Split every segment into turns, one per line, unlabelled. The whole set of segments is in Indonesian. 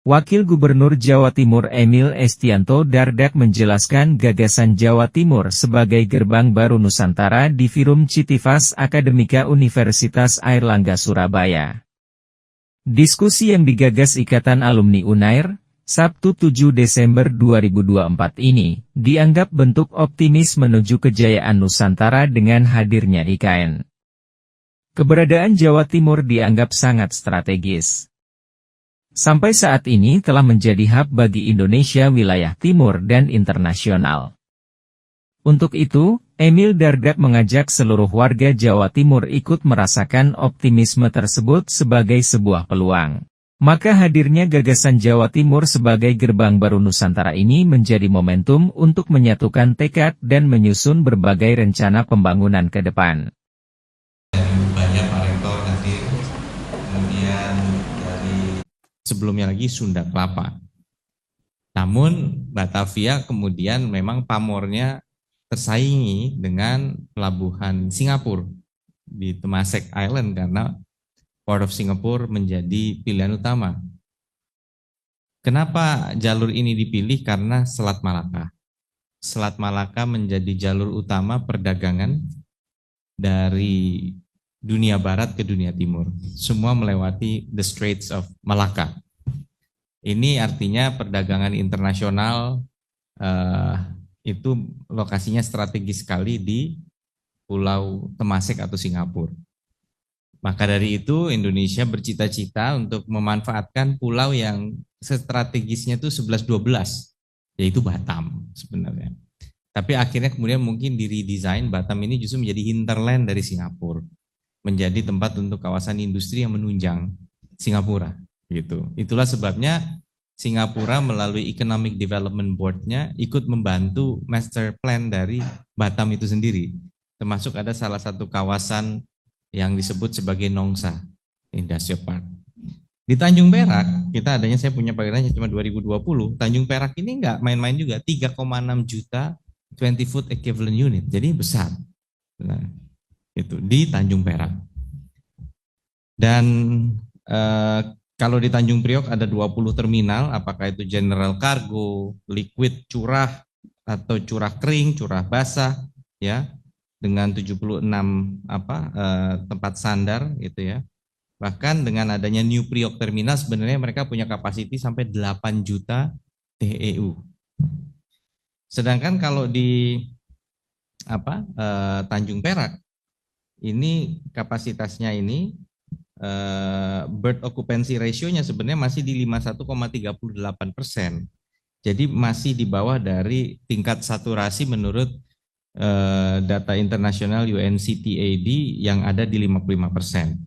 Wakil Gubernur Jawa Timur Emil Estianto Dardak menjelaskan gagasan Jawa Timur sebagai gerbang baru Nusantara di Forum Citivas Akademika Universitas Airlangga Surabaya. Diskusi yang digagas Ikatan Alumni Unair, Sabtu 7 Desember 2024 ini, dianggap bentuk optimis menuju kejayaan Nusantara dengan hadirnya IKN. Keberadaan Jawa Timur dianggap sangat strategis. Sampai saat ini telah menjadi hub bagi Indonesia wilayah timur dan internasional. Untuk itu, Emil Dardak mengajak seluruh warga Jawa Timur ikut merasakan optimisme tersebut sebagai sebuah peluang. Maka hadirnya gagasan Jawa Timur sebagai gerbang baru Nusantara ini menjadi momentum untuk menyatukan tekad dan menyusun berbagai rencana pembangunan ke depan.
Banyak Pak Rektor hadir, kemudian dari sebelumnya lagi Sunda Kelapa. Namun Batavia kemudian memang pamornya tersaingi dengan pelabuhan Singapura di Temasek Island karena Port of Singapore menjadi pilihan utama. Kenapa jalur ini dipilih? Karena Selat Malaka. Selat Malaka menjadi jalur utama perdagangan dari dunia barat ke dunia timur. Semua melewati the Straits of Malacca. Ini artinya perdagangan internasional itu lokasinya strategis sekali di Pulau Temasek atau Singapura. Maka dari itu Indonesia bercita-cita untuk memanfaatkan pulau yang strategisnya itu 11-12, yaitu Batam sebenarnya. Tapi akhirnya kemudian mungkin di redesign Batam ini justru menjadi hinterland dari Singapura, menjadi tempat untuk kawasan industri yang menunjang Singapura. Gitu. Itulah sebabnya Singapura melalui Economic Development Board-nya ikut membantu master plan dari Batam itu sendiri. Termasuk ada salah satu kawasan yang disebut sebagai Nongsa Industrial Park. Di Tanjung Perak, kita adanya, saya punya pengiranya cuma 2020, Tanjung Perak ini enggak main-main juga, 3,6 juta 20 foot equivalent unit, jadi besar. Nah, itu di Tanjung Perak. Dan kalau di Tanjung Priok ada 20 terminal, apakah itu general cargo, liquid curah, atau curah kering, curah basah, ya, dengan 76 tempat sandar, gitu ya. Bahkan dengan adanya New Priok Terminal, sebenarnya mereka punya kapasiti sampai 8 juta TEU. Sedangkan kalau di Tanjung Perak, ini kapasitasnya ini bird occupancy ratio-nya sebenarnya masih di 51,38%. Jadi masih di bawah dari tingkat saturasi menurut data internasional UNCTAD yang ada di 55%.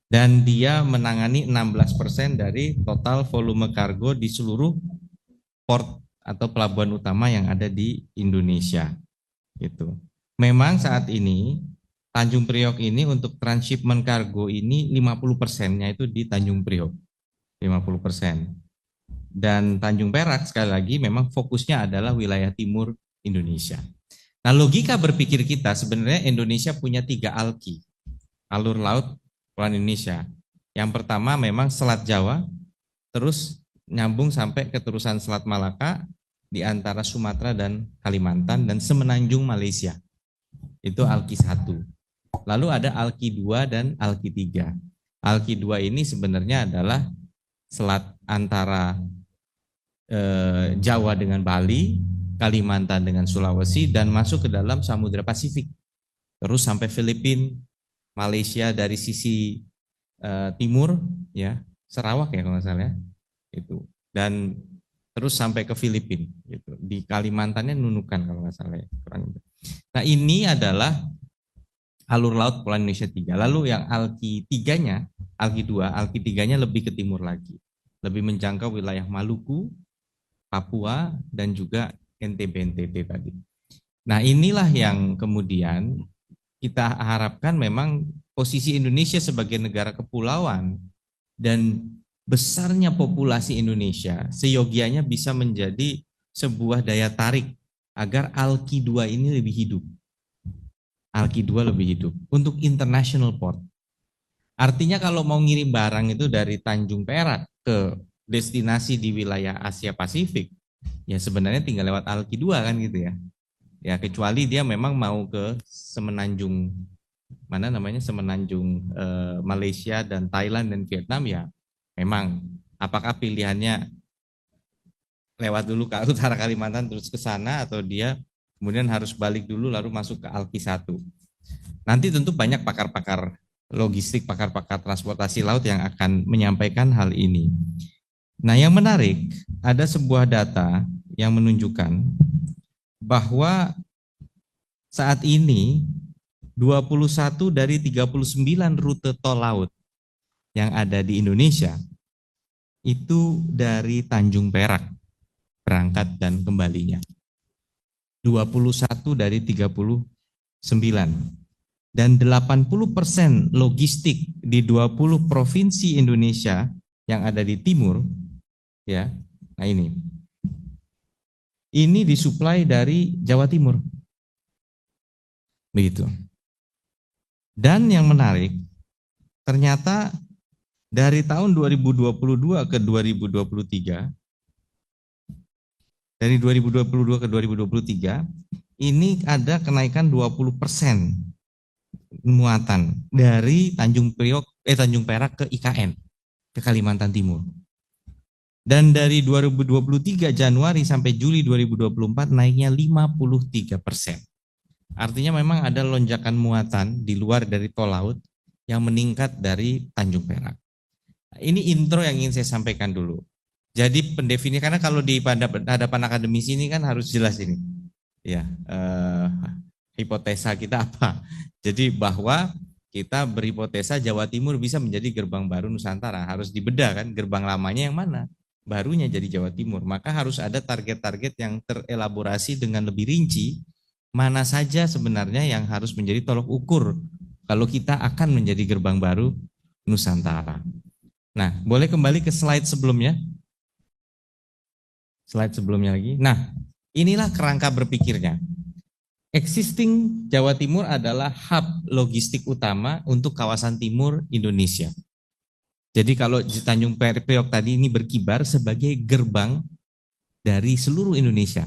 Dan dia menangani 16% dari total volume kargo di seluruh port atau pelabuhan utama yang ada di Indonesia. Gitu. Memang saat ini Tanjung Priok ini untuk transshipment kargo ini 50%-nya itu di Tanjung Priok. 50%. Dan Tanjung Perak sekali lagi memang fokusnya adalah wilayah timur Indonesia. Nah, logika berpikir kita sebenarnya Indonesia punya 3 alki, alur laut Kepulauan Indonesia. Yang pertama memang Selat Jawa, terus nyambung sampai ke terusan Selat Malaka di antara Sumatera dan Kalimantan dan semenanjung Malaysia. Itu alki 1. Lalu ada alki 2 dan alki 3. Alki 2 ini sebenarnya adalah selat antara Jawa dengan Bali, Kalimantan dengan Sulawesi, dan masuk ke dalam Samudra Pasifik. Terus sampai Filipina, Malaysia dari sisi timur, ya Sarawak ya kalau nggak salah ya, itu. Dan terus sampai ke Filipina, gitu. Di Kalimantannya Nunukan kalau nggak salah ya. Nah ini adalah alur laut Kepulauan Indonesia 3. Lalu yang alki 3-nya, alki 2, alki 3-nya lebih ke timur lagi. Lebih menjangkau wilayah Maluku, Papua, dan juga NTB tadi. Nah inilah yang kemudian kita harapkan memang posisi Indonesia sebagai negara kepulauan dan besarnya populasi Indonesia seyogianya bisa menjadi sebuah daya tarik agar alki 2 ini lebih hidup. Alki 2 lebih hidup untuk international port. Artinya kalau mau ngirim barang itu dari Tanjung Perak ke destinasi di wilayah Asia Pasifik, ya sebenarnya tinggal lewat Alki 2 kan gitu ya. Ya kecuali dia memang mau ke semenanjung mana namanya semenanjung Malaysia dan Thailand dan Vietnam, ya memang apakah pilihannya lewat dulu ke utara Kalimantan terus ke sana, atau dia kemudian harus balik dulu lalu masuk ke Alki 1. Nanti tentu banyak pakar-pakar logistik, pakar-pakar transportasi laut yang akan menyampaikan hal ini. Nah, yang menarik, ada sebuah data yang menunjukkan bahwa saat ini 21 dari 39 rute tol laut yang ada di Indonesia itu dari Tanjung Perak berangkat dan kembalinya. 21 dari 39. Dan 80% logistik di 20 provinsi Indonesia yang ada di timur, ya. Nah ini disuplai dari Jawa Timur. Begitu. Dan yang menarik, ternyata dari tahun 2022 ke 2023, dari 2022 ke 2023, ini ada kenaikan 20% muatan dari Tanjung Perak ke IKN, ke Kalimantan Timur. Dan dari 2023 Januari sampai Juli 2024 naiknya 53%. Artinya memang ada lonjakan muatan di luar dari tol laut yang meningkat dari Tanjung Perak. Ini intro yang ingin saya sampaikan dulu. Jadi pendefinisian, karena kalau di hadapan akademisi ini kan harus jelas ini, ya hipotesa kita apa. Jadi bahwa kita berhipotesa Jawa Timur bisa menjadi gerbang baru Nusantara, harus dibedah kan gerbang lamanya yang mana, barunya jadi Jawa Timur. Maka harus ada target-target yang terelaborasi dengan lebih rinci, mana saja sebenarnya yang harus menjadi tolok ukur kalau kita akan menjadi gerbang baru Nusantara. Nah, boleh kembali ke slide sebelumnya. Slide sebelumnya lagi. Nah, inilah kerangka berpikirnya. Existing Jawa Timur adalah hub logistik utama untuk kawasan timur Indonesia. Jadi kalau di Tanjung Priok tadi ini berkibar sebagai gerbang dari seluruh Indonesia.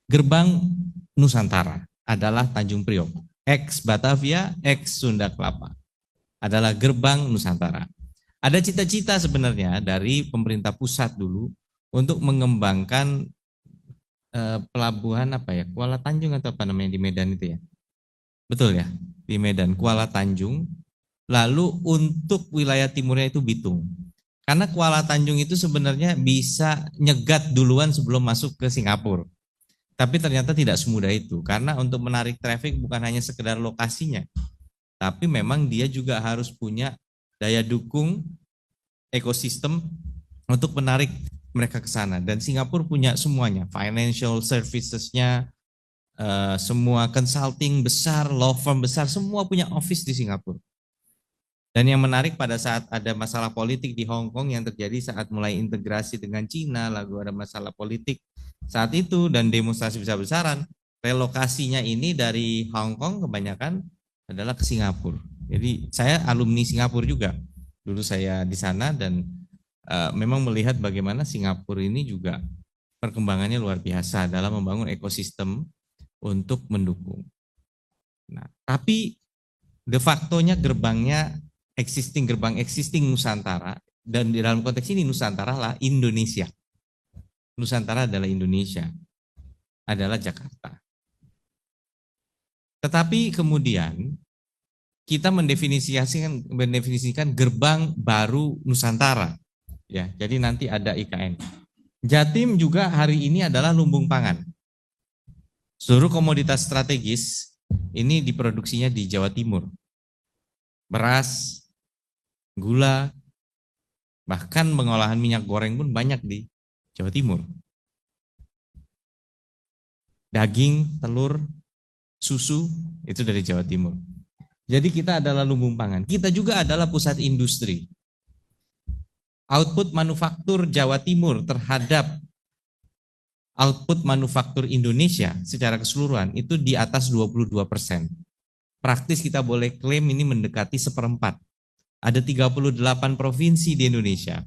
Gerbang Nusantara adalah Tanjung Priok, ex Batavia, ex Sunda Kelapa, adalah gerbang Nusantara. Ada cita-cita sebenarnya dari pemerintah pusat dulu untuk mengembangkan pelabuhan Kuala Tanjung atau apa namanya di Medan itu ya, betul ya, di Medan Kuala Tanjung. Lalu untuk wilayah timurnya itu Bitung, karena Kuala Tanjung itu sebenarnya bisa nyegat duluan sebelum masuk ke Singapura. Tapi ternyata tidak semudah itu, karena untuk menarik traffic bukan hanya sekedar lokasinya, tapi memang dia juga harus punya daya dukung ekosistem untuk menarik mereka ke sana. Dan Singapura punya semuanya, financial services-nya, semua consulting besar, law firm besar, semua punya office di Singapura. Dan yang menarik pada saat ada masalah politik di Hong Kong yang terjadi saat mulai integrasi dengan Cina, lalu ada masalah politik saat itu dan demonstrasi besar-besaran, relokasinya ini dari Hong Kong kebanyakan adalah ke Singapura. Jadi saya alumni Singapura juga. Dulu saya di sana dan memang melihat bagaimana Singapura ini juga perkembangannya luar biasa dalam membangun ekosistem untuk mendukung. Nah, tapi de facto-nya gerbang existing Nusantara, dan di dalam konteks ini Nusantara lah Indonesia. Nusantara adalah Indonesia, adalah Jakarta. Tetapi kemudian kita mendefinisikan gerbang baru Nusantara. Ya, jadi nanti ada IKN. Jatim juga hari ini adalah lumbung pangan. Seluruh komoditas strategis ini diproduksinya di Jawa Timur. Beras, gula, bahkan pengolahan minyak goreng pun banyak di Jawa Timur. Daging, telur, susu itu dari Jawa Timur. Jadi kita adalah lumbung pangan. Kita juga adalah pusat industri. Output manufaktur Jawa Timur terhadap output manufaktur Indonesia secara keseluruhan itu di atas 22%. Praktis kita boleh klaim ini mendekati 1/4. Ada 38 provinsi di Indonesia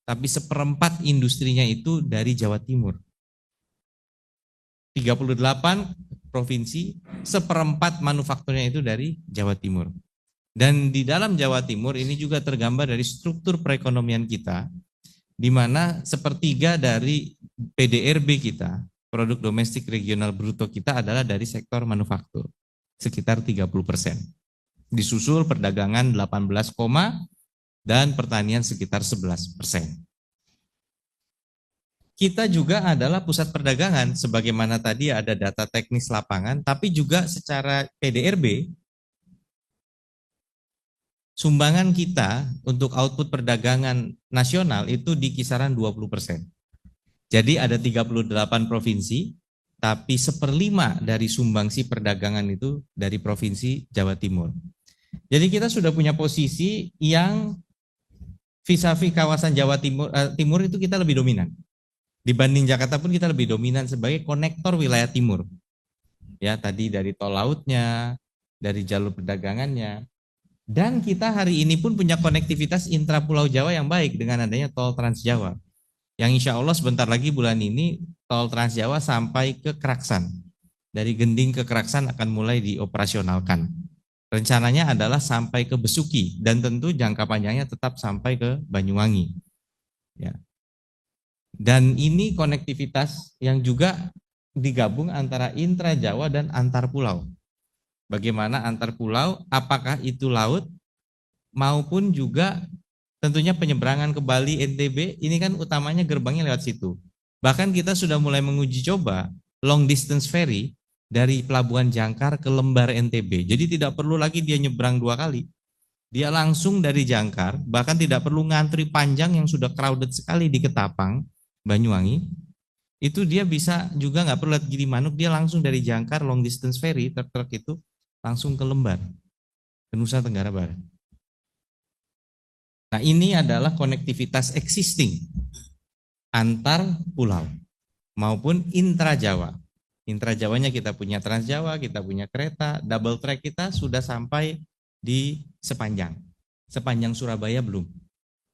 tapi seperempat industrinya itu dari Jawa Timur. 38 provinsi, seperempat manufakturnya itu dari Jawa Timur. Dan di dalam Jawa Timur ini juga tergambar dari struktur perekonomian kita, di mana sepertiga dari PDRB kita, produk domestik regional bruto kita adalah dari sektor manufaktur, sekitar 30%. Disusul perdagangan 18, dan pertanian sekitar 11%. Kita juga adalah pusat perdagangan, sebagaimana tadi ada data teknis lapangan, tapi juga secara PDRB, sumbangan kita untuk output perdagangan nasional itu di kisaran 20%. Jadi ada 38 provinsi, tapi 1/5 dari sumbangsi perdagangan itu dari provinsi Jawa Timur. Jadi kita sudah punya posisi yang vis-a-vis kawasan Jawa Timur itu kita lebih dominan. Dibanding Jakarta pun kita lebih dominan sebagai konektor wilayah timur. Ya, tadi dari tol lautnya, dari jalur perdagangannya. Dan kita hari ini pun punya konektivitas intra Pulau Jawa yang baik dengan adanya tol Trans Jawa. Yang insya Allah sebentar lagi bulan ini tol Trans Jawa sampai ke Keraksan. Dari Gending ke Keraksan akan mulai dioperasionalkan. Rencananya adalah sampai ke Besuki dan tentu jangka panjangnya tetap sampai ke Banyuwangi. Ya. Dan ini konektivitas yang juga digabung antara intra Jawa dan antar pulau. Bagaimana antar pulau, apakah itu laut maupun juga tentunya penyeberangan ke Bali, NTB, ini kan utamanya gerbangnya lewat situ. Bahkan kita sudah mulai menguji coba long distance ferry dari Pelabuhan Jangkar ke Lembar, NTB. Jadi tidak perlu lagi dia nyebrang 2 kali. Dia langsung dari Jangkar, bahkan tidak perlu ngantri panjang yang sudah crowded sekali di Ketapang, Banyuwangi. Itu dia bisa juga nggak perlu lihat Gilimanuk, dia langsung dari Jangkar long distance ferry, truk-truk itu langsung ke Lembar, ke Nusa Tenggara Barat. Nah, ini adalah konektivitas existing antar pulau maupun intra Jawa. Intra Jawanya kita punya Trans Jawa, kita punya kereta, double track kita sudah sampai di sepanjang Surabaya belum.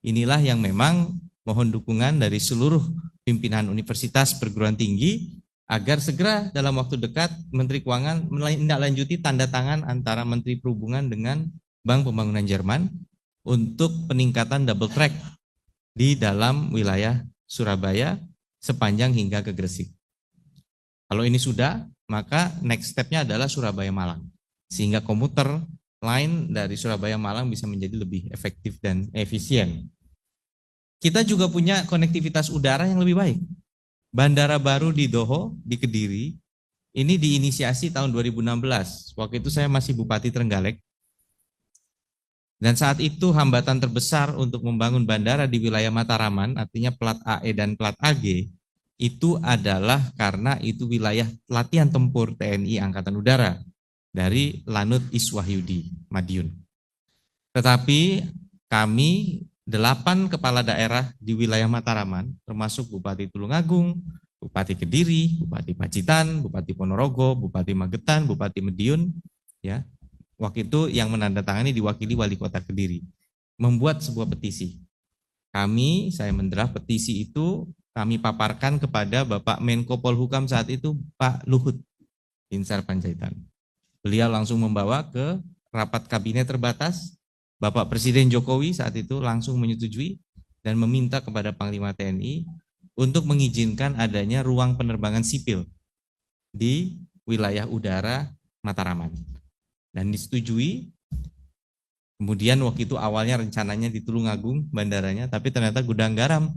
Inilah yang memang mohon dukungan dari seluruh pimpinan universitas perguruan tinggi agar segera dalam waktu dekat Menteri Keuangan menindaklanjuti tanda tangan antara Menteri Perhubungan dengan Bank Pembangunan Jerman untuk peningkatan double track di dalam wilayah Surabaya sepanjang hingga ke Gresik. Kalau ini sudah, maka next step-nya adalah Surabaya Malang. Sehingga komuter line dari Surabaya Malang bisa menjadi lebih efektif dan efisien. Kita juga punya konektivitas udara yang lebih baik. Bandara baru di Doho, di Kediri, ini diinisiasi tahun 2016. Waktu itu saya masih Bupati Trenggalek. Dan saat itu hambatan terbesar untuk membangun bandara di wilayah Mataraman, artinya plat AE dan plat AG, itu adalah karena itu wilayah latihan tempur TNI Angkatan Udara dari Lanut Iswahyudi, Madiun. Tetapi kami 8 kepala daerah di wilayah Mataraman, termasuk Bupati Tulungagung, Bupati Kediri, Bupati Pacitan, Bupati Ponorogo, Bupati Magetan, Bupati Madiun, ya, waktu itu yang menandatangani diwakili Wali Kota Kediri, membuat sebuah petisi. Saya mendraft petisi itu, kami paparkan kepada Bapak Menko Polhukam saat itu, Pak Luhut Binsar Panjaitan. Beliau langsung membawa ke rapat kabinet terbatas. Bapak Presiden Jokowi saat itu langsung menyetujui dan meminta kepada Panglima TNI untuk mengizinkan adanya ruang penerbangan sipil di wilayah udara Mataraman. Dan disetujui. Kemudian waktu itu awalnya rencananya di Tulungagung bandaranya, tapi ternyata Gudang Garam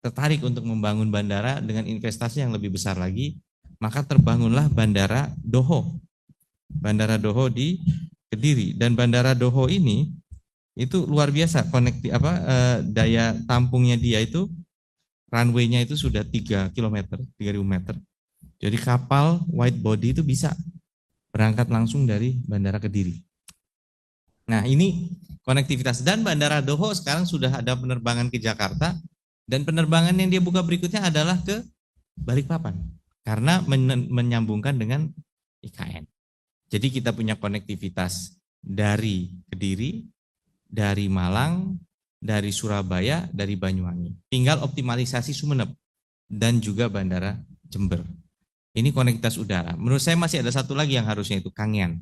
tertarik untuk membangun bandara dengan investasi yang lebih besar lagi, maka terbangunlah Bandara Doho. Bandara Doho di Kediri, dan Bandara Doho ini itu luar biasa daya tampungnya dia itu, runway-nya itu sudah 3 km, 3.000 meter. Jadi kapal wide body itu bisa berangkat langsung dari Bandara Kediri. Nah, ini konektivitas, dan Bandara Doho sekarang sudah ada penerbangan ke Jakarta. Dan penerbangan yang dia buka berikutnya adalah ke Balikpapan karena menyambungkan dengan IKN. Jadi kita punya konektivitas dari Kediri, dari Malang, dari Surabaya, dari Banyuwangi. Tinggal optimalisasi Sumeneb dan juga Bandara Jember. Ini konektivitas udara. Menurut saya masih ada satu lagi yang harusnya itu Kangean.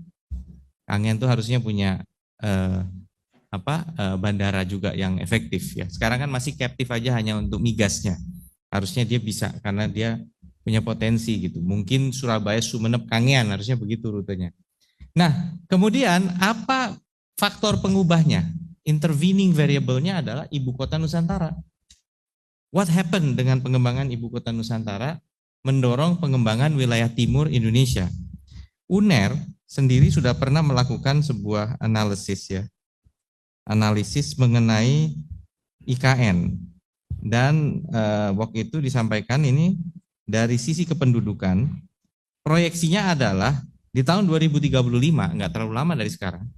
Kangean itu harusnya punya bandara juga yang efektif ya. Sekarang kan masih captive aja hanya untuk migasnya. Harusnya dia bisa karena dia punya potensi gitu. Mungkin Surabaya, Sumeneb, Kangean harusnya begitu rutenya. Nah, kemudian apa faktor pengubahnya? Intervening variable-nya adalah ibu kota Nusantara. What happened dengan pengembangan ibu kota Nusantara mendorong pengembangan wilayah timur Indonesia? UNER sendiri sudah pernah melakukan sebuah analisis ya. Analisis mengenai IKN dan waktu itu disampaikan ini dari sisi kependudukan proyeksinya adalah di tahun 2035 nggak terlalu lama dari sekarang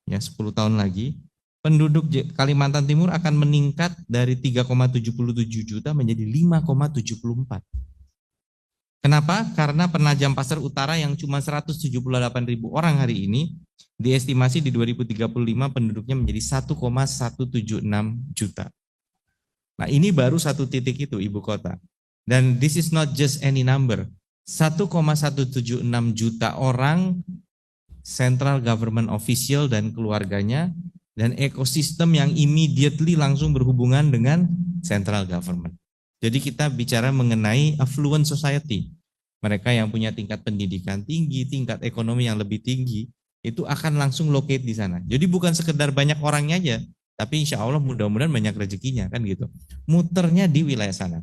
ya 10 tahun lagi penduduk Kalimantan Timur akan meningkat dari 3,77 juta menjadi 5,74. Kenapa? Karena penajam pasar utara yang cuma 178.000 orang hari ini diestimasi di 2035 penduduknya menjadi 1,176 juta. Nah, ini baru satu titik itu ibu kota. Dan this is not just any number. 1,176 juta orang central government official dan keluarganya dan ekosistem yang immediately langsung berhubungan dengan central government. Jadi kita bicara mengenai affluent society. Mereka yang punya tingkat pendidikan tinggi, tingkat ekonomi yang lebih tinggi, itu akan langsung locate di sana. Jadi bukan sekedar banyak orangnya aja, tapi insya Allah mudah-mudahan banyak rezekinya kan gitu. Muternya di wilayah sana.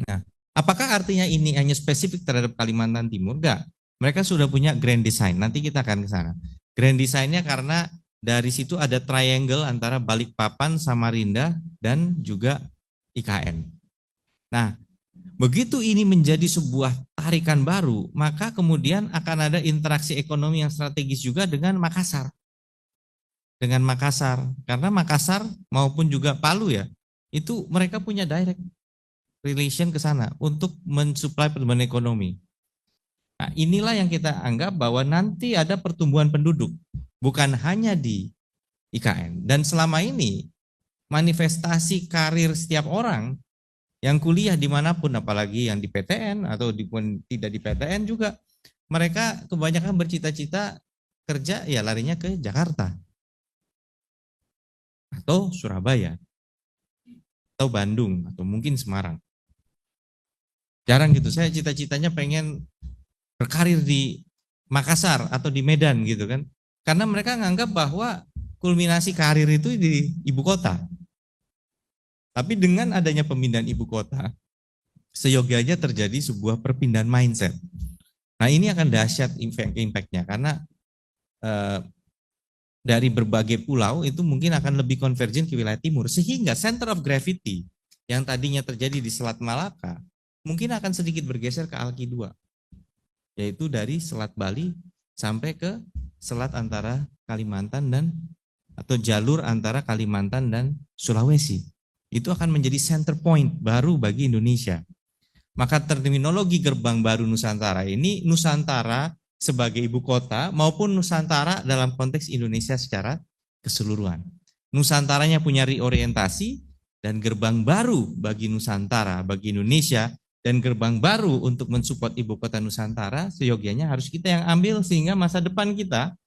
Nah, apakah artinya ini hanya spesifik terhadap Kalimantan Timur? Enggak. Mereka sudah punya grand design. Nanti kita akan ke sana. Grand design-nya karena dari situ ada triangle antara Balikpapan, Samarinda, dan juga IKN. Nah, begitu ini menjadi sebuah tarikan baru, maka kemudian akan ada interaksi ekonomi yang strategis juga dengan Makassar. Dengan Makassar, karena Makassar maupun juga Palu ya, itu mereka punya direct relation ke sana untuk mensuplai pertumbuhan ekonomi. Nah, inilah yang kita anggap bahwa nanti ada pertumbuhan penduduk, bukan hanya di IKN. Dan selama ini manifestasi karir setiap orang yang kuliah dimanapun, apalagi yang di PTN atau tidak di PTN juga, mereka kebanyakan bercita-cita kerja ya larinya ke Jakarta atau Surabaya atau Bandung atau mungkin Semarang. Jarang gitu, saya cita-citanya pengen berkarir di Makassar atau di Medan gitu kan, karena mereka menganggap bahwa kulminasi karir itu di ibu kota. Tapi dengan adanya pemindahan ibu kota, seyogianya terjadi sebuah perpindahan mindset. Nah, ini akan dahsyat impact-nya karena dari berbagai pulau itu mungkin akan lebih konvergen ke wilayah timur, sehingga center of gravity yang tadinya terjadi di Selat Malaka mungkin akan sedikit bergeser ke Alki 2, yaitu dari Selat Bali sampai ke selat antara Kalimantan dan atau jalur antara Kalimantan dan Sulawesi. Itu akan menjadi center point baru bagi Indonesia. Maka terminologi gerbang baru Nusantara ini Nusantara sebagai ibu kota maupun Nusantara dalam konteks Indonesia secara keseluruhan. Nusantaranya punya reorientasi dan gerbang baru bagi Nusantara, bagi Indonesia, dan gerbang baru untuk mensupport ibu kota Nusantara seyogianya harus kita yang ambil sehingga masa depan kita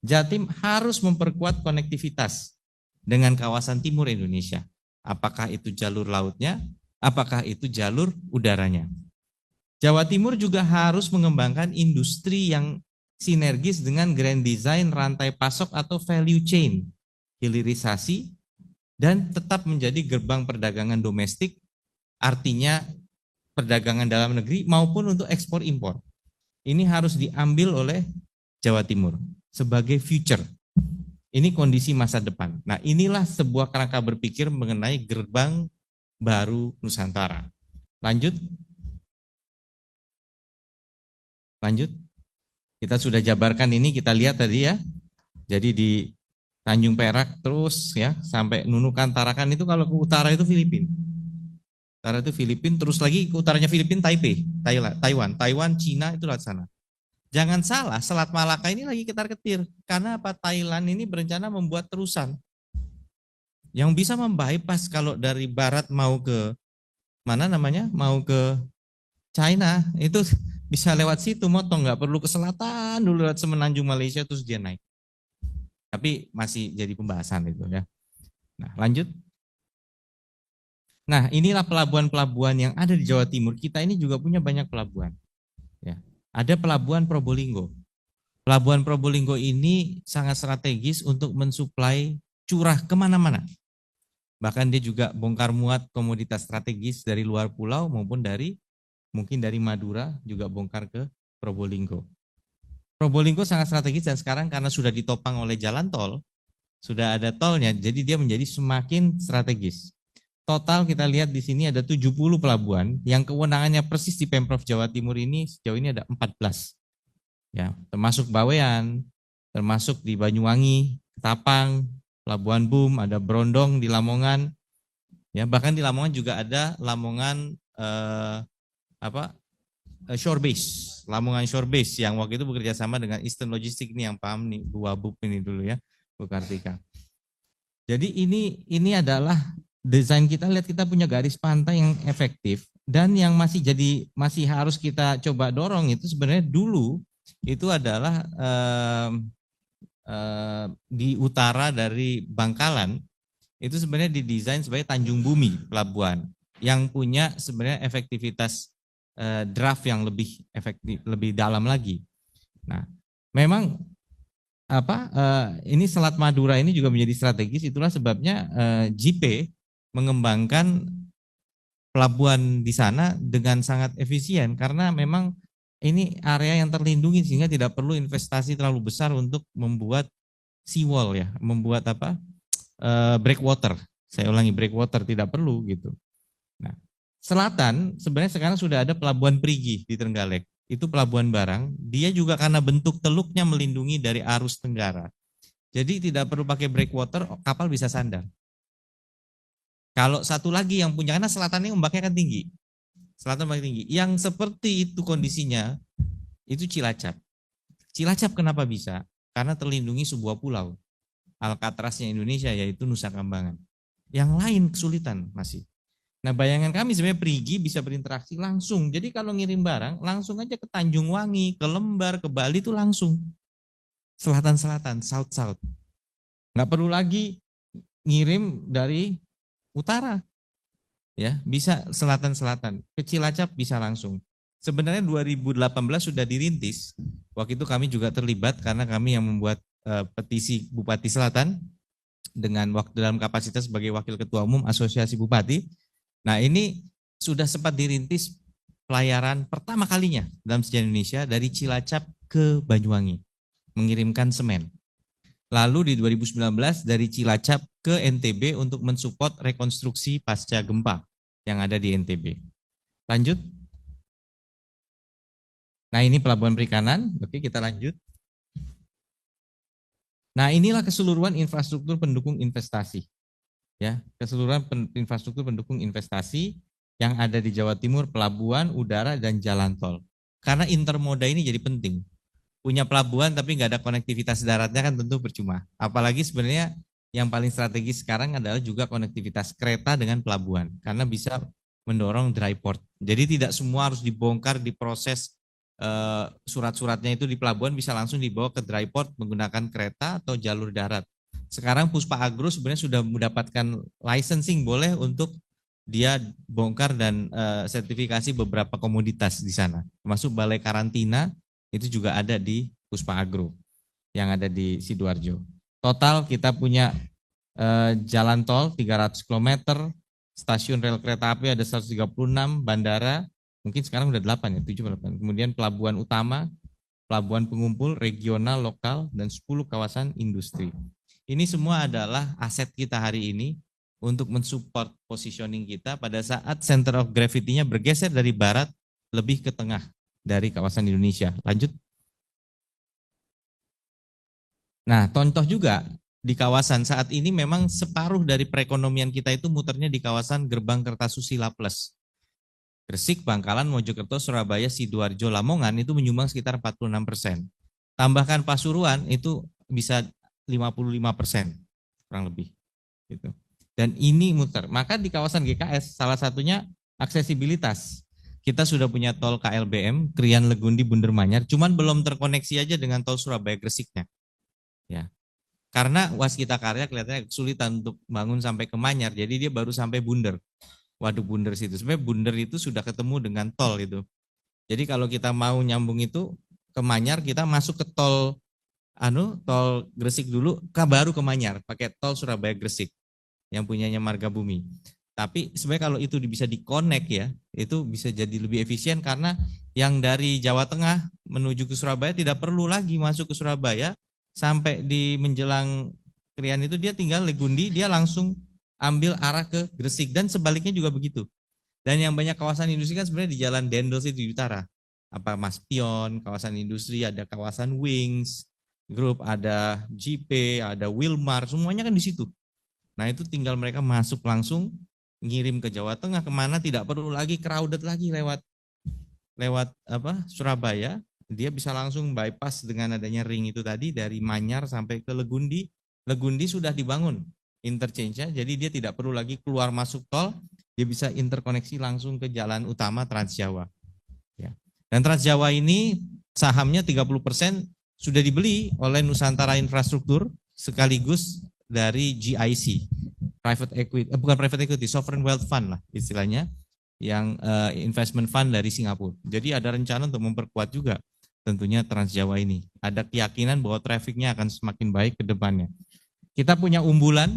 Jatim harus memperkuat konektivitas dengan kawasan timur Indonesia. Apakah itu jalur lautnya, apakah itu jalur udaranya. Jawa Timur juga harus mengembangkan industri yang sinergis dengan grand design rantai pasok atau value chain, hilirisasi, dan tetap menjadi gerbang perdagangan domestik, artinya perdagangan dalam negeri maupun untuk ekspor impor. Ini harus diambil oleh Jawa Timur sebagai future. Ini kondisi masa depan. Nah, inilah sebuah kerangka berpikir mengenai gerbang baru Nusantara. Lanjut. Lanjut. Kita sudah jabarkan ini, kita lihat tadi ya. Jadi di Tanjung Perak terus ya sampai Nunukan Tarakan itu kalau ke utara itu Filipina. Utara itu Filipina, terus lagi ke utaranya Filipina Taipei, Taiwan, Cina itu lewat sana. Jangan salah, Selat Malaka ini lagi ketar-ketir. Karena apa? Thailand ini berencana membuat terusan. yang bisa membypass kalau dari barat mau ke mana namanya, mau ke China, itu bisa lewat situ motong, nggak perlu ke selatan dulu lewat semenanjung Malaysia terus dia naik. Tapi masih jadi pembahasan itu ya. Nah, lanjut. Nah, inilah pelabuhan-pelabuhan yang ada di Jawa Timur. Kita ini juga punya banyak pelabuhan. Ya. Ada pelabuhan Probolinggo. Pelabuhan Probolinggo ini sangat strategis untuk mensuplai curah kemana-mana. Bahkan dia juga bongkar muat komoditas strategis dari luar pulau maupun mungkin dari Madura juga bongkar ke Probolinggo. Probolinggo sangat strategis dan sekarang karena sudah ditopang oleh jalan tol, sudah ada tolnya, jadi dia menjadi semakin strategis. Total kita lihat di sini ada 70 pelabuhan yang kewenangannya persis di Pemprov Jawa Timur ini sejauh ini ada 14. Ya, termasuk Bawean, termasuk di Banyuwangi, Ketapang, Pelabuhan Bum, ada Brondong di Lamongan. Ya, bahkan di Lamongan juga ada Lamongan Shore Base, Lamongan Shore Base yang waktu itu bekerja sama dengan Eastern Logistics ini yang paham nih, Bu Wabub ini dulu ya, Bu Kartika. Jadi ini adalah desain kita, lihat kita punya garis pantai yang efektif dan yang masih harus kita coba dorong itu sebenarnya dulu itu adalah di utara dari Bangkalan itu sebenarnya didesain sebagai Tanjung Bumi pelabuhan yang punya sebenarnya efektivitas draft yang lebih efektif, lebih dalam lagi. Nah, memang ini Selat Madura ini juga menjadi strategis, itulah sebabnya JP mengembangkan pelabuhan di sana dengan sangat efisien karena memang ini area yang terlindungi sehingga tidak perlu investasi terlalu besar untuk membuat seawall ya, membuat breakwater. Saya ulangi, breakwater tidak perlu gitu. Nah, selatan sebenarnya sekarang sudah ada pelabuhan Perigi di Trenggalek. Itu pelabuhan barang, dia juga karena bentuk teluknya melindungi dari arus tenggara. Jadi tidak perlu pakai breakwater, kapal bisa sandar. Kalau satu lagi yang punya, karena selatan ini ombaknya kan tinggi. Selatan paling tinggi. Yang seperti itu kondisinya, itu Cilacap. Cilacap kenapa bisa? Karena terlindungi sebuah pulau. Alcatrasnya Indonesia yaitu Nusa Kambangan. Yang lain kesulitan masih. Nah, bayangan kami sebenarnya Perigi bisa berinteraksi langsung. Jadi kalau ngirim barang, langsung aja ke Tanjung Wangi, ke Lembar, ke Bali itu langsung. Selatan-selatan, south-south. Nggak perlu lagi ngirim dari utara. Ya, bisa selatan-selatan. Ke Cilacap bisa langsung. Sebenarnya 2018 sudah dirintis. Waktu itu kami juga terlibat karena kami yang membuat petisi Bupati Selatan dengan waktu dalam kapasitas sebagai Wakil Ketua Umum Asosiasi Bupati. Nah, ini sudah sempat dirintis pelayaran pertama kalinya dalam sejarah Indonesia dari Cilacap ke Banyuwangi, mengirimkan semen. Lalu di 2019 dari Cilacap ke NTB untuk mensupport rekonstruksi pasca gempa yang ada di NTB. Lanjut. Nah, ini pelabuhan perikanan. Oke, kita lanjut. Nah, inilah keseluruhan infrastruktur pendukung investasi. Ya, keseluruhan infrastruktur pendukung investasi yang ada di Jawa Timur, pelabuhan, udara, dan jalan tol. Karena intermoda ini jadi penting. Punya pelabuhan tapi nggak ada konektivitas daratnya kan tentu percuma. Apalagi sebenarnya yang paling strategis sekarang adalah juga konektivitas kereta dengan pelabuhan. Karena bisa mendorong dry port. Jadi tidak semua harus dibongkar, diproses surat-suratnya itu di pelabuhan, bisa langsung dibawa ke dry port menggunakan kereta atau jalur darat. Sekarang Puspa Agro sebenarnya sudah mendapatkan licensing boleh untuk dia bongkar dan sertifikasi beberapa komoditas di sana. Termasuk balai karantina itu juga ada di Puspa Agro yang ada di Sidoarjo. Total kita punya jalan tol 300 km, stasiun rel kereta api ada 136, bandara mungkin sekarang udah 8 ya, 7 8. Kemudian pelabuhan utama, pelabuhan pengumpul regional, lokal, dan 10 kawasan industri. Ini semua adalah aset kita hari ini untuk mensupport positioning kita pada saat center of gravity-nya bergeser dari barat lebih ke tengah dari kawasan Indonesia. Lanjut. Nah, contoh juga di kawasan saat ini memang separuh dari perekonomian kita itu muternya di kawasan Gerbang Kertasusila Plus. Gresik, Bangkalan, Mojokerto, Surabaya, Sidoarjo, Lamongan itu menyumbang sekitar 46%. Tambahkan Pasuruan itu bisa 55% kurang lebih gitu. Dan ini muter. Maka di kawasan GKS salah satunya aksesibilitas. Kita sudah punya tol KLBM, Krian Legundi Bunder Manyar, cuman belum terkoneksi aja dengan tol Surabaya Gresiknya. Ya. Karena Waskita Karya kelihatannya kesulitan untuk bangun sampai ke Manyar, jadi dia baru sampai Bunder. Waduk Bunder situ. Sebenarnya Bunder itu sudah ketemu dengan tol itu. Jadi kalau kita mau nyambung itu ke Manyar, kita masuk ke tol tol Gresik dulu, baru ke Manyar, pakai tol Surabaya Gresik yang punyanya Marga Bumi. Tapi sebenarnya kalau itu bisa dikonek ya, itu bisa jadi lebih efisien karena yang dari Jawa Tengah menuju ke Surabaya tidak perlu lagi masuk ke Surabaya, sampai di menjelang Krian itu dia tinggal Legundi, dia langsung ambil arah ke Gresik dan sebaliknya juga begitu. Dan yang banyak kawasan industri kan sebenarnya di Jalan Dendels itu di utara. Apa Mas Pion, kawasan industri, ada kawasan Wings Group, ada JP, ada Wilmar, semuanya kan di situ. Nah itu tinggal mereka masuk langsung, ngirim ke Jawa Tengah, kemana tidak perlu lagi crowded lagi lewat Surabaya. Dia bisa langsung bypass dengan adanya ring itu tadi dari Manyar sampai ke Legundi. Legundi sudah dibangun interchange-nya, jadi dia tidak perlu lagi keluar masuk tol, dia bisa interkoneksi langsung ke jalan utama Transjawa. Ya. Dan Transjawa ini sahamnya 30% sudah dibeli oleh Nusantara Infrastruktur sekaligus dari GIC, bukan private equity, sovereign wealth fund lah istilahnya, yang investment fund dari Singapura. Jadi ada rencana untuk memperkuat juga tentunya Transjawa ini. Ada keyakinan bahwa trafficnya akan semakin baik ke depannya. Kita punya umbulan,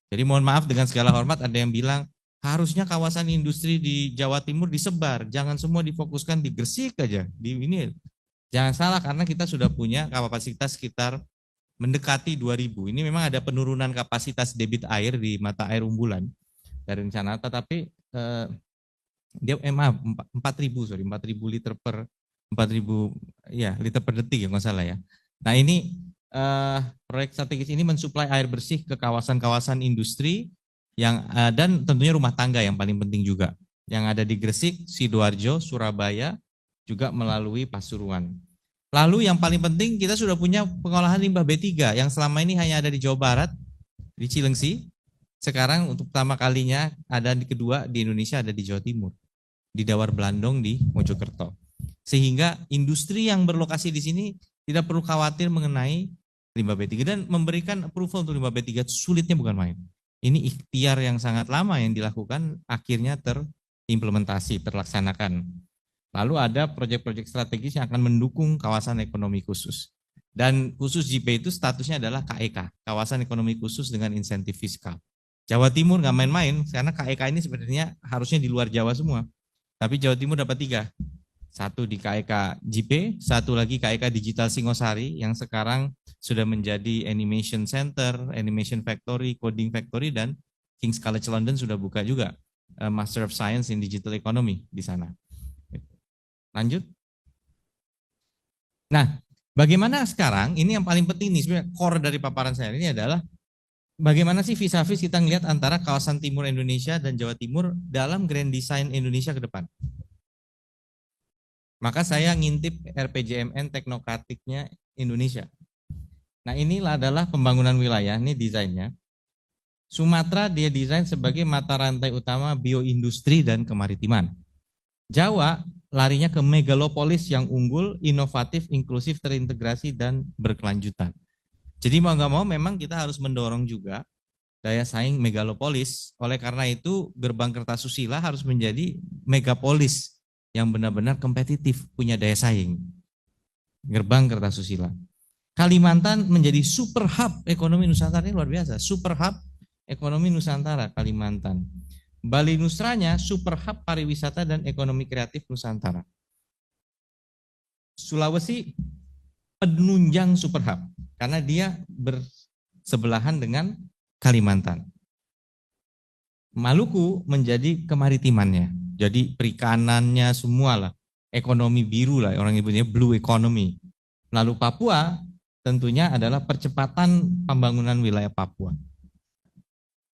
jadi mohon maaf dengan segala hormat, ada yang bilang harusnya kawasan industri di Jawa Timur disebar, jangan semua difokuskan di Gresik aja. Di ini jangan salah, karena kita sudah punya kapasitas sekitar mendekati 2.000. Ini memang ada penurunan kapasitas debit air di mata air umbulan dari rencana, tetapi dia 4.000 liter per 4.000 ya liter per detik ya nggak salah ya. Nah ini proyek strategis ini mensuplai air bersih ke kawasan-kawasan industri yang dan tentunya rumah tangga yang paling penting juga yang ada di Gresik, Sidoarjo, Surabaya, juga melalui Pasuruan. Lalu yang paling penting kita sudah punya pengolahan limbah B3 yang selama ini hanya ada di Jawa Barat, di Cilengsi. Sekarang untuk pertama kalinya ada di kedua di Indonesia, ada di Jawa Timur, di Dawar Blandong di Mojokerto. Sehingga industri yang berlokasi di sini tidak perlu khawatir mengenai limbah B3 dan memberikan approval untuk limbah B3 sulitnya bukan main. Ini ikhtiar yang sangat lama yang dilakukan, akhirnya terimplementasi, terlaksanakan. Lalu ada proyek-proyek strategis yang akan mendukung kawasan ekonomi khusus. Dan khusus JP itu statusnya adalah KEK, kawasan ekonomi khusus dengan insentif fiskal. Jawa Timur nggak main-main, karena KEK ini sebenarnya harusnya di luar Jawa semua. Tapi Jawa Timur dapat 3. Satu di KEK JP, satu lagi KEK Digital Singosari yang sekarang sudah menjadi Animation Center, Animation Factory, Coding Factory, dan King's College London sudah buka juga Master of Science in Digital Economy di sana. Lanjut. Nah, bagaimana sekarang, ini yang paling penting nih, sebenarnya core dari paparan saya ini adalah bagaimana sih vis-a-vis kita ngelihat antara kawasan timur Indonesia dan Jawa Timur dalam grand design Indonesia ke depan. Maka saya ngintip RPJMN teknokratiknya Indonesia. Nah inilah adalah pembangunan wilayah, ini desainnya. Sumatera dia desain sebagai mata rantai utama bioindustri dan kemaritiman. Jawa larinya ke megalopolis yang unggul, inovatif, inklusif, terintegrasi, dan berkelanjutan. Jadi mau nggak mau memang kita harus mendorong juga daya saing megalopolis. Oleh karena itu Gerbang Kertasusila harus menjadi megapolis yang benar-benar kompetitif, punya daya saing. Gerbang Kertasusila. Kalimantan menjadi super hub ekonomi Nusantara, ini luar biasa. Super hub ekonomi Nusantara Kalimantan. Bali Nusranya super hub pariwisata dan ekonomi kreatif Nusantara. Sulawesi penunjang super hub karena dia bersebelahan dengan Kalimantan. Maluku menjadi kemaritimannya, jadi perikanannya semua lah, ekonomi biru lah, orang ibunya blue economy. Lalu Papua tentunya adalah percepatan pembangunan wilayah Papua.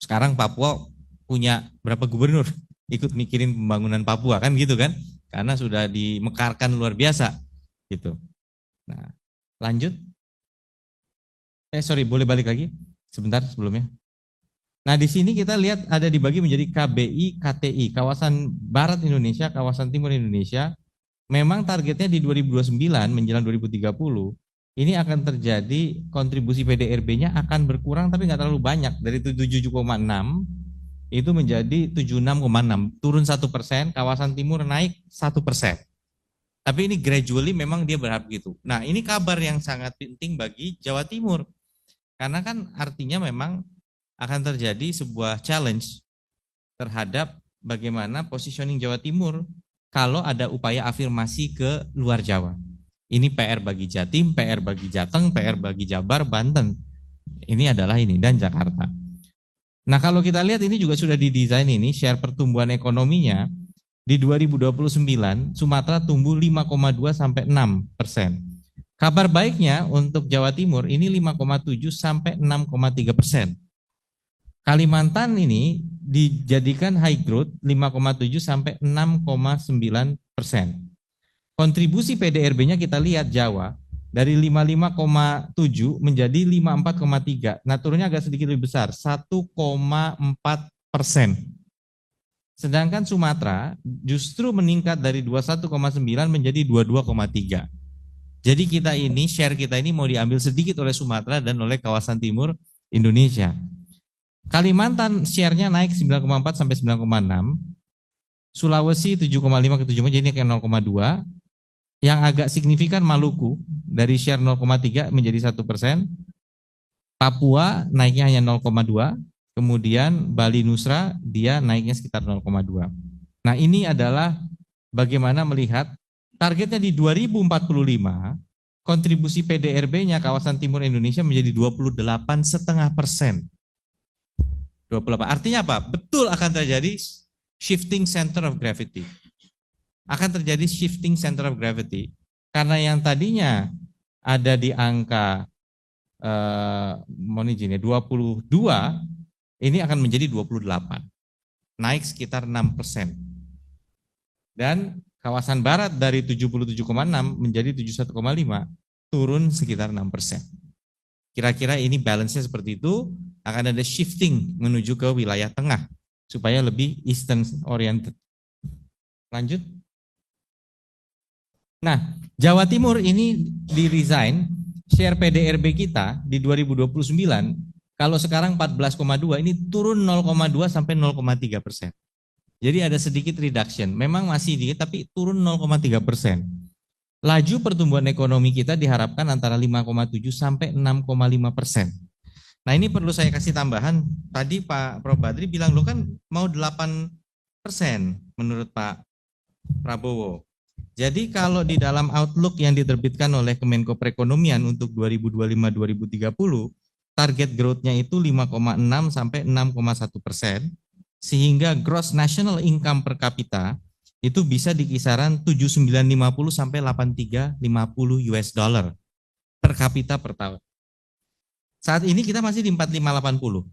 Sekarang Papua punya berapa gubernur ikut mikirin pembangunan Papua kan gitu kan, karena sudah dimekarkan luar biasa gitu. Nah lanjut, boleh balik lagi sebentar sebelumnya. Nah, di sini kita lihat ada dibagi menjadi KBI, KTI, kawasan Barat Indonesia, kawasan Timur Indonesia. Memang targetnya di 2029 menjelang 2030 ini akan terjadi kontribusi PDRB-nya akan berkurang tapi nggak terlalu banyak, dari 77,6 itu menjadi 76,6, turun 1%, kawasan timur naik 1%. Tapi ini gradually memang dia berharap gitu. Nah, ini kabar yang sangat penting bagi Jawa Timur. Karena kan artinya memang akan terjadi sebuah challenge terhadap bagaimana positioning Jawa Timur kalau ada upaya afirmasi ke luar Jawa. Ini PR bagi Jatim, PR bagi Jateng, PR bagi Jabar, Banten. Ini adalah ini, dan Jakarta. Nah, kalau kita lihat ini juga sudah didesain ini, share pertumbuhan ekonominya di 2029, Sumatera tumbuh 5,2 sampai 6%. Kabar baiknya untuk Jawa Timur ini 5,7 sampai 6,3%. Kalimantan ini dijadikan high growth 5,7 sampai 6,9%. Kontribusi PDRB-nya kita lihat Jawa dari 55,7 menjadi 54,3. Nah, turunnya agak sedikit lebih besar, 1,4%. Sedangkan Sumatera justru meningkat dari 21,9 menjadi 22,3. Jadi kita ini, share kita ini mau diambil sedikit oleh Sumatera dan oleh kawasan timur Indonesia. Kalimantan share-nya naik 9,4 sampai 9,6. Sulawesi 7,5 ke 7,5 jadi kayak 0,2. Yang agak signifikan Maluku dari share 0,3 menjadi 1%. Papua naiknya hanya 0,2. Kemudian Bali Nusra dia naiknya sekitar 0,2. Nah, ini adalah bagaimana melihat targetnya di 2045 kontribusi PDRB-nya kawasan timur Indonesia menjadi 28,5%. 28. Artinya apa? Betul akan terjadi shifting center of gravity. Akan terjadi shifting center of gravity. Karena yang tadinya ada di angka 22, ini akan menjadi 28. Naik sekitar 6%. Dan kawasan barat dari 77,6 menjadi 71,5, turun sekitar 6%. Kira-kira ini balance-nya seperti itu, akan ada shifting menuju ke wilayah tengah supaya lebih eastern oriented. Lanjut. Nah, Jawa Timur ini di-resign share PDRB kita di 2029 kalau sekarang 14,2 ini turun 0,2 sampai 0,3%. Jadi ada sedikit reduction. Memang masih dikit tapi turun 0,3%. Laju pertumbuhan ekonomi kita diharapkan antara 5,7 sampai 6,5%. Nah, ini perlu saya kasih tambahan. Tadi Pak Prof Badri bilang lo kan mau 8% menurut Pak Prabowo. Jadi kalau di dalam outlook yang diterbitkan oleh Kemenko Perekonomian untuk 2025-2030, target growth-nya itu 5,6 sampai 6,1%, sehingga gross national income per kapita itu bisa di kisaran 7950 sampai 8350 US dollar per kapita per tahun. Saat ini kita masih di 4580.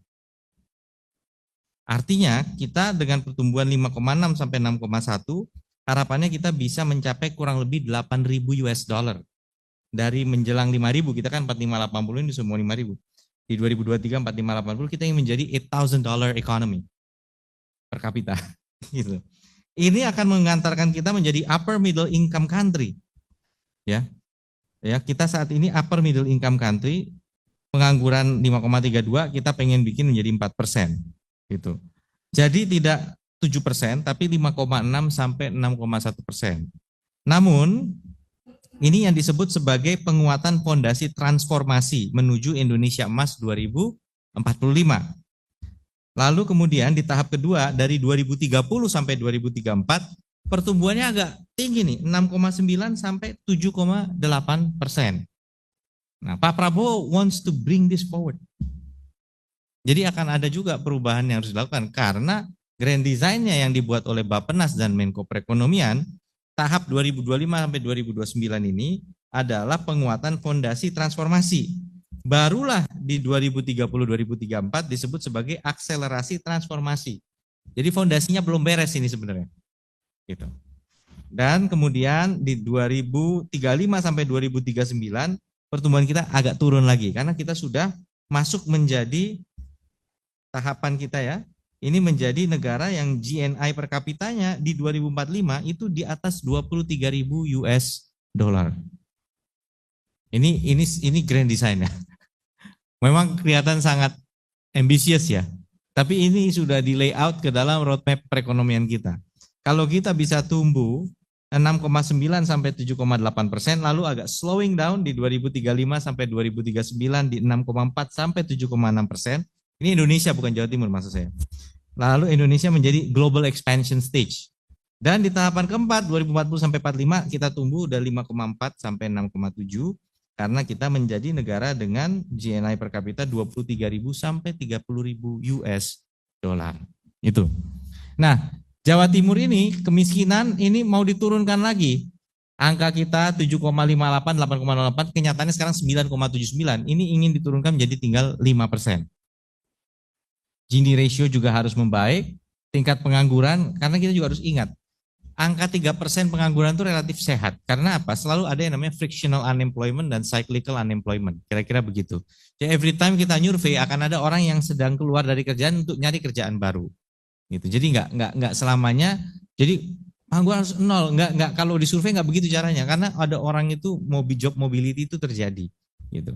Artinya kita dengan pertumbuhan 5,6 sampai 6,1, harapannya kita bisa mencapai kurang lebih 8.000 US dollar. Dari menjelang 5.000, kita kan 4580 ini semua 5.000. Di 2023 4580 kita ingin menjadi $8,000 economy per kapita. Gitu. Ini akan mengantarkan kita menjadi upper middle income country. Ya, kita saat ini upper middle income country. Pengangguran 5,32 kita pengen bikin menjadi 4%. Gitu. Jadi tidak 7%, tapi 5,6 sampai 6,1%. Namun, ini yang disebut sebagai penguatan fondasi transformasi menuju Indonesia Emas 2045. Lalu kemudian di tahap kedua dari 2030 sampai 2034, pertumbuhannya agak tinggi nih, 6,9 sampai 7,8%. Nah, Pak Prabowo wants to bring this forward. Jadi akan ada juga perubahan yang harus dilakukan karena grand design-nya yang dibuat oleh Bappenas dan Menko Perekonomian tahap 2025 sampai 2029 ini adalah penguatan fondasi transformasi. Barulah di 2030-2034 disebut sebagai akselerasi transformasi. Jadi fondasinya belum beres ini sebenarnya. Gitu. Dan kemudian di 2035 sampai 2039 pertumbuhan kita agak turun lagi karena kita sudah masuk menjadi tahapan kita ya, ini menjadi negara yang GNI per kapitanya di 2045 itu di atas 23.000 US dollar. Ini grand design ya. Memang kelihatan sangat ambisius ya. Tapi ini sudah di layout ke dalam roadmap perekonomian kita. Kalau kita bisa tumbuh 6,9 sampai 7,8%, lalu agak slowing down di 2035 sampai 2039 di 6,4 sampai 7,6%. Ini Indonesia bukan Jawa Timur maksud saya. Lalu Indonesia menjadi global expansion stage. Dan di tahapan keempat 2040 sampai 45 kita tumbuh udah 5,4 sampai 6,7 karena kita menjadi negara dengan GNI per kapita 23.000 sampai 30.000 US dollar. Itu. Nah, Jawa Timur ini kemiskinan ini mau diturunkan lagi. Angka kita 7,58, 8,08, kenyataannya sekarang 9,79. Ini ingin diturunkan menjadi tinggal 5%. Gini ratio juga harus membaik, tingkat pengangguran, karena kita juga harus ingat, angka 3% pengangguran itu relatif sehat. Karena apa? Selalu ada yang namanya frictional unemployment dan cyclical unemployment. Kira-kira begitu. Jadi every time kita nyurvei akan ada orang yang sedang keluar dari kerjaan untuk nyari kerjaan baru. Gitu. Jadi nggak selamanya. Jadi pengangguran harus nol. Nggak kalau disurvei nggak begitu caranya. Karena ada orang itu job mobility itu terjadi. Gitu.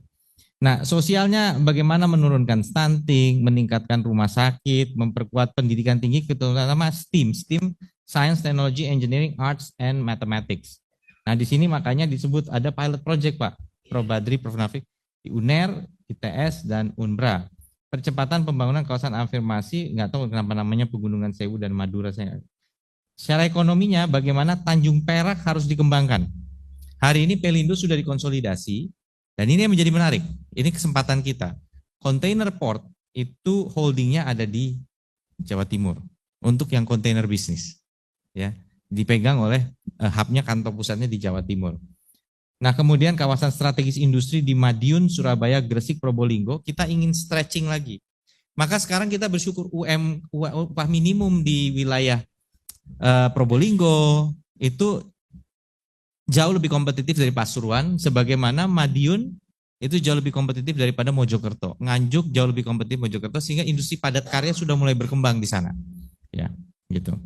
Nah, sosialnya bagaimana menurunkan stunting, meningkatkan rumah sakit, memperkuat pendidikan tinggi, terutama STEAM, Science, Technology, Engineering, Arts, and Mathematics. Nah, di sini makanya disebut ada pilot project, Pak. Probadri, Profnafik, di UNER, ITS, dan UNBRA. Percepatan pembangunan kawasan afirmasi, nggak tahu kenapa namanya Pegunungan Sewu dan Madura. Secara ekonominya, bagaimana Tanjung Perak harus dikembangkan. Hari ini Pelindo sudah dikonsolidasi, dan ini yang menjadi menarik. Ini kesempatan kita. Container port itu holdingnya ada di Jawa Timur untuk yang container bisnis, ya dipegang oleh hubnya kantor pusatnya di Jawa Timur. Nah kemudian kawasan strategis industri di Madiun, Surabaya, Gresik, Probolinggo kita ingin stretching lagi. Maka sekarang kita bersyukur upah minimum di wilayah Probolinggo itu jauh lebih kompetitif dari Pasuruan, sebagaimana Madiun itu jauh lebih kompetitif daripada Mojokerto. Nganjuk jauh lebih kompetitif Mojokerto, sehingga industri padat karya sudah mulai berkembang di sana. Ya, gitu.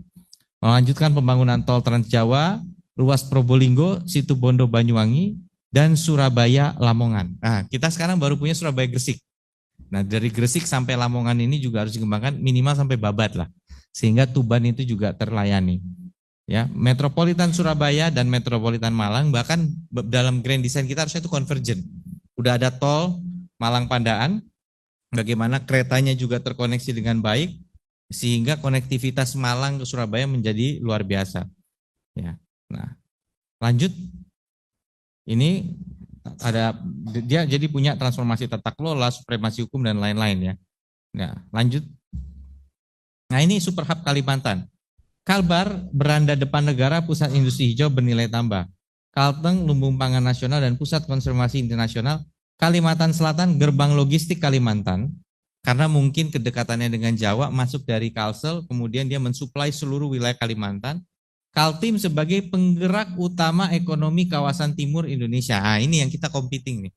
Melanjutkan pembangunan tol Trans Jawa, ruas Probolinggo, Situbondo Banyuwangi, dan Surabaya Lamongan. Nah, kita sekarang baru punya Surabaya Gresik. Nah, dari Gresik sampai Lamongan ini juga harus dikembangkan minimal sampai Babat lah, sehingga Tuban itu juga terlayani. Ya, Metropolitan Surabaya dan Metropolitan Malang, bahkan dalam grand design kita harusnya itu convergent. Udah ada tol Malang Pandaan, bagaimana keretanya juga terkoneksi dengan baik, sehingga konektivitas Malang ke Surabaya menjadi luar biasa. Ya, nah lanjut, ini ada dia jadi punya transformasi tata kelola, supremasi hukum dan lain-lain ya. Nah lanjut, nah ini Super Hub Kalimantan. Kalbar, beranda depan negara, pusat industri hijau bernilai tambah. Kalteng, lumbung pangan nasional dan pusat konservasi internasional. Kalimantan Selatan, gerbang logistik Kalimantan. Karena mungkin kedekatannya dengan Jawa, masuk dari Kalsel, kemudian dia mensuplai seluruh wilayah Kalimantan. Kaltim sebagai penggerak utama ekonomi kawasan timur Indonesia. Nah, ini yang kita competing nih.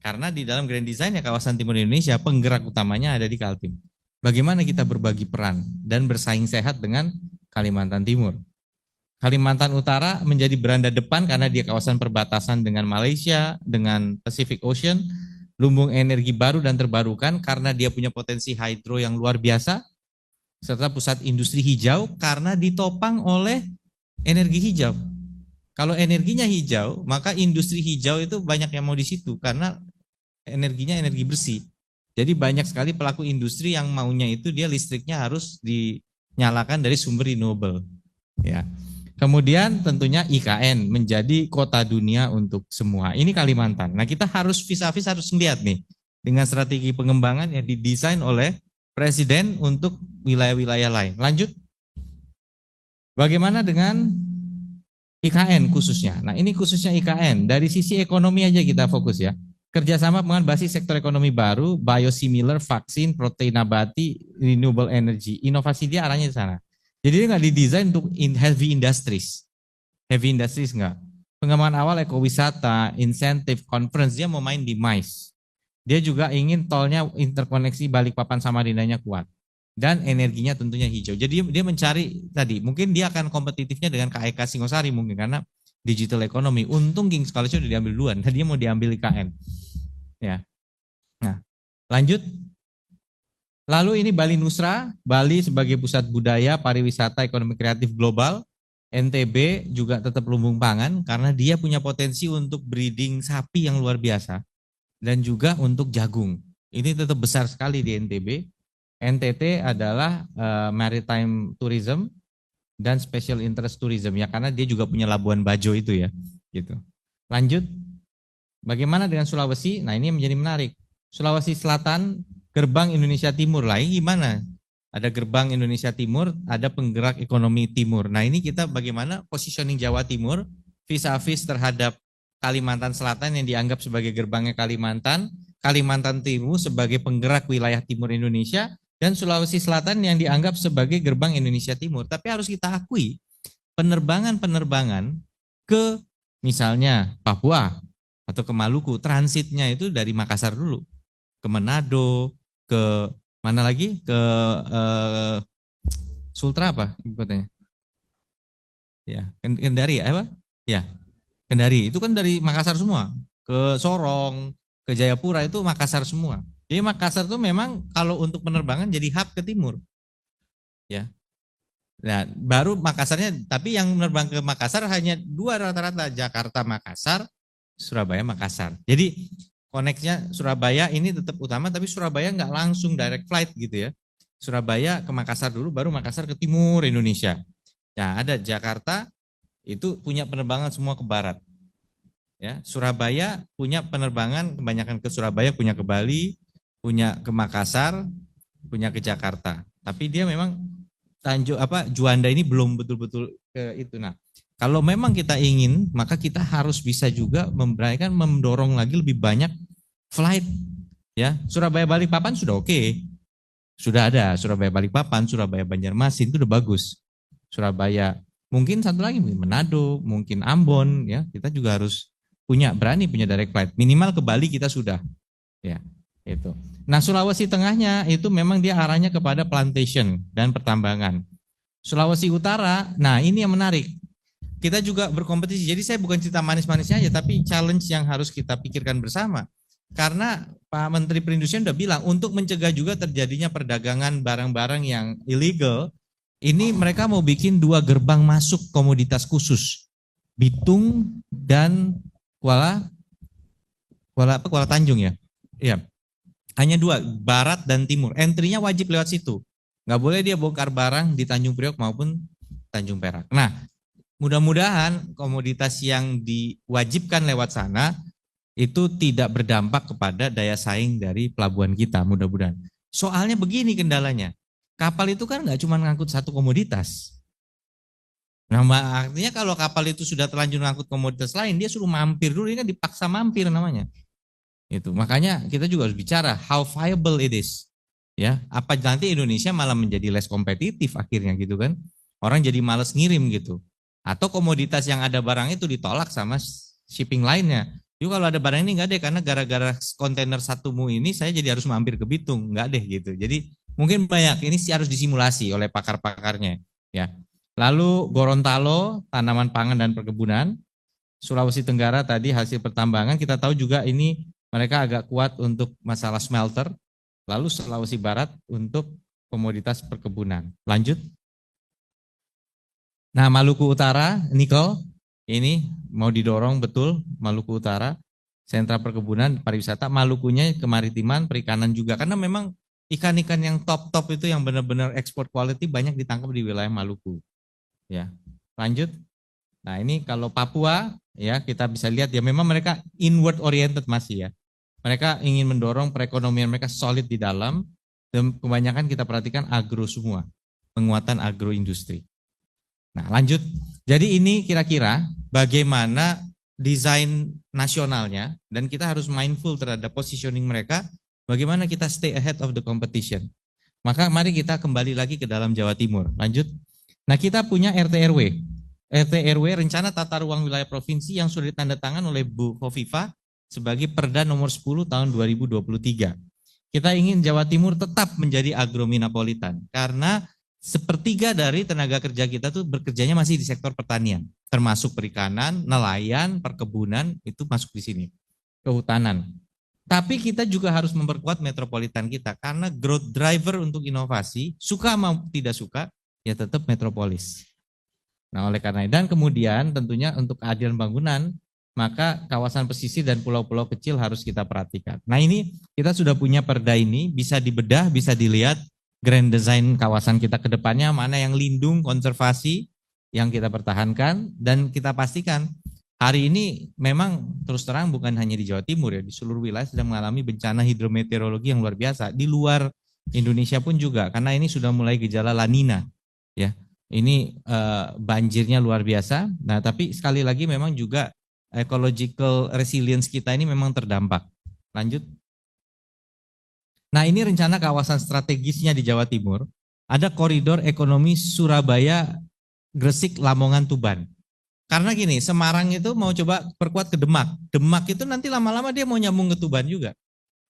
Karena di dalam grand design ya kawasan timur Indonesia, penggerak utamanya ada di Kaltim. Bagaimana kita berbagi peran dan bersaing sehat dengan Kalimantan Timur. Kalimantan Utara menjadi beranda depan karena dia kawasan perbatasan dengan Malaysia, dengan Pacific Ocean, lumbung energi baru dan terbarukan karena dia punya potensi hidro yang luar biasa, serta pusat industri hijau karena ditopang oleh energi hijau. Kalau energinya hijau, maka industri hijau itu banyak yang mau di situ karena energinya energi bersih. Jadi banyak sekali pelaku industri yang maunya itu dia listriknya harus dinyalakan dari sumber renewable. Ya. Kemudian tentunya IKN menjadi kota dunia untuk semua. Ini Kalimantan. Nah kita harus vis-a-vis harus melihat nih dengan strategi pengembangan yang didesain oleh Presiden untuk wilayah-wilayah lain. Lanjut. Bagaimana dengan IKN khususnya? Nah ini khususnya IKN. Dari sisi ekonomi aja kita fokus ya. Kerjasama dengan basis sektor ekonomi baru, biosimilar, vaksin, protein nabati, renewable energy. Inovasi dia arahnya di sana. Jadi dia nggak didesain untuk heavy industries. Heavy industries nggak. Pengembangan awal ekowisata, insentif, conference, dia mau main di MICE. Dia juga ingin tolnya interkoneksi Balikpapan Samarindanya kuat. Dan energinya tentunya hijau. Jadi dia mencari tadi, mungkin dia akan kompetitifnya dengan KEK Singosari mungkin karena digital economy. Untung King Scholarship udah diambil duluan, dia mau diambil IKN. Ya. Nah, lanjut. Lalu ini Bali Nusra, Bali sebagai pusat budaya, pariwisata, ekonomi kreatif global. NTB juga tetap lumbung pangan karena dia punya potensi untuk breeding sapi yang luar biasa dan juga untuk jagung. Ini tetap besar sekali di NTB. NTT adalah maritime tourism dan special interest tourism ya karena dia juga punya Labuan Bajo itu ya, gitu. Lanjut. Bagaimana dengan Sulawesi? Nah, ini menjadi menarik. Sulawesi Selatan, gerbang Indonesia Timur lah. Ini gimana? Ada gerbang Indonesia Timur, ada penggerak ekonomi timur. Nah, ini kita bagaimana positioning Jawa Timur vis-a-vis terhadap Kalimantan Selatan yang dianggap sebagai gerbangnya Kalimantan, Kalimantan Timur sebagai penggerak wilayah timur Indonesia, dan Sulawesi Selatan yang dianggap sebagai gerbang Indonesia Timur. Tapi harus kita akui, penerbangan-penerbangan ke misalnya Papua atau ke Maluku, transitnya itu dari Makassar dulu, ke Manado, ke mana lagi? Ke Sultra apa kotanya? Ya, Kendari apa? Ya, Kendari. Itu kan dari Makassar semua. Ke Sorong, ke Jayapura itu Makassar semua. Jadi Makassar itu memang kalau untuk penerbangan jadi hub ke timur. Ya. Nah, baru Makassarnya, tapi yang menerbang ke Makassar hanya dua rata-rata, Jakarta Makassar, Surabaya Makassar. Jadi koneksnya Surabaya ini tetap utama, tapi Surabaya nggak langsung direct flight gitu ya. Surabaya ke Makassar dulu, baru Makassar ke timur Indonesia. Nah, ada Jakarta itu punya penerbangan semua ke barat. Ya, Surabaya punya penerbangan kebanyakan ke Surabaya, punya ke Bali, punya ke Makassar, punya ke Jakarta. Tapi dia memang Juanda ini belum betul-betul ke itu. Nah, kalau memang kita ingin, maka kita harus bisa juga mendorong lagi lebih banyak flight. Ya, Surabaya Balikpapan sudah oke. Sudah ada Surabaya Balikpapan, Surabaya Banjarmasin itu udah bagus. Surabaya, mungkin satu lagi mungkin Manado, mungkin Ambon ya. Kita juga harus berani punya direct flight. Minimal ke Bali kita sudah. Ya, itu. Nah, Sulawesi Tengahnya itu memang dia arahnya kepada plantation dan pertambangan. Sulawesi Utara, nah ini yang menarik. Kita juga berkompetisi. Jadi saya bukan cerita manis-manisnya aja, tapi challenge yang harus kita pikirkan bersama. Karena Pak Menteri Perindustrian sudah bilang, untuk mencegah juga terjadinya perdagangan barang-barang yang illegal, ini mereka mau bikin 2 gerbang masuk komoditas khusus. Bitung dan Kuala Tanjung ya. Iya. Hanya 2, barat dan timur. Entry-nya wajib lewat situ. Nggak boleh dia bongkar barang di Tanjung Priok maupun Tanjung Perak. Nah, mudah-mudahan komoditas yang diwajibkan lewat sana itu tidak berdampak kepada daya saing dari pelabuhan kita, mudah-mudahan. Soalnya begini kendalanya, kapal itu kan nggak cuma ngangkut satu komoditas. Nah, artinya kalau kapal itu sudah terlanjur ngangkut komoditas lain, dia suruh mampir dulu, ini kan dipaksa mampir namanya. Itu makanya kita juga harus bicara how viable it is. Ya, apa nanti Indonesia malah menjadi less kompetitif akhirnya gitu kan. Orang jadi males ngirim gitu. Atau komoditas yang ada barang itu ditolak sama shipping lainnya. Yuk kalau ada barang ini enggak deh karena gara-gara kontainer satumu ini saya jadi harus mampir ke Bitung, enggak deh gitu. Jadi mungkin banyak ini sih harus disimulasi oleh pakar-pakarnya ya. Lalu Gorontalo, tanaman pangan dan perkebunan. Sulawesi Tenggara tadi hasil pertambangan, kita tahu juga ini mereka agak kuat untuk masalah smelter. Lalu Sulawesi Barat untuk komoditas perkebunan. Lanjut. Nah, Maluku Utara, nikel, ini mau didorong betul Maluku Utara, sentra perkebunan, pariwisata, Malukunya kemaritiman, perikanan juga. Karena memang ikan-ikan yang top-top itu yang benar-benar ekspor quality banyak ditangkap di wilayah Maluku. Ya, lanjut. Nah, ini kalau Papua, ya kita bisa lihat ya memang mereka inward oriented masih ya. Mereka ingin mendorong perekonomian mereka solid di dalam, dan kebanyakan kita perhatikan agro semua, penguatan agroindustri. Nah, lanjut. Jadi ini kira-kira bagaimana desain nasionalnya, dan kita harus mindful terhadap positioning mereka, bagaimana kita stay ahead of the competition. Maka mari kita kembali lagi ke dalam Jawa Timur. Lanjut. Nah, kita punya RT/RW. RT/RW rencana tata ruang wilayah provinsi yang sudah ditandatangan oleh Bu Khofifah sebagai Perda nomor 10 tahun 2023. Kita ingin Jawa Timur tetap menjadi agrominapolitan karena sepertiga dari tenaga kerja kita tuh bekerjanya masih di sektor pertanian, termasuk perikanan, nelayan, perkebunan, itu masuk di sini, kehutanan. Tapi kita juga harus memperkuat metropolitan kita karena growth driver untuk inovasi, suka maupun tidak suka, ya tetap metropolis. Nah, oleh karena itu, dan kemudian tentunya untuk keadilan bangunan, maka kawasan pesisir dan pulau-pulau kecil harus kita perhatikan. Nah, ini kita sudah punya perda ini, bisa dibedah, bisa dilihat grand design kawasan kita ke depannya, mana yang lindung, konservasi, yang kita pertahankan, dan kita pastikan hari ini memang terus terang bukan hanya di Jawa Timur ya, di seluruh wilayah sedang mengalami bencana hidrometeorologi yang luar biasa. Di luar Indonesia pun juga, karena ini sudah mulai gejala La Nina, ya. Ini banjirnya luar biasa. Nah, tapi sekali lagi memang juga ecological resilience kita ini memang terdampak. Lanjut. Nah, ini rencana kawasan strategisnya di Jawa Timur. Ada koridor ekonomi Surabaya, Gresik, Lamongan, Tuban. Karena gini, Semarang itu mau coba perkuat ke Demak. Demak itu nanti lama-lama dia mau nyambung ke Tuban juga.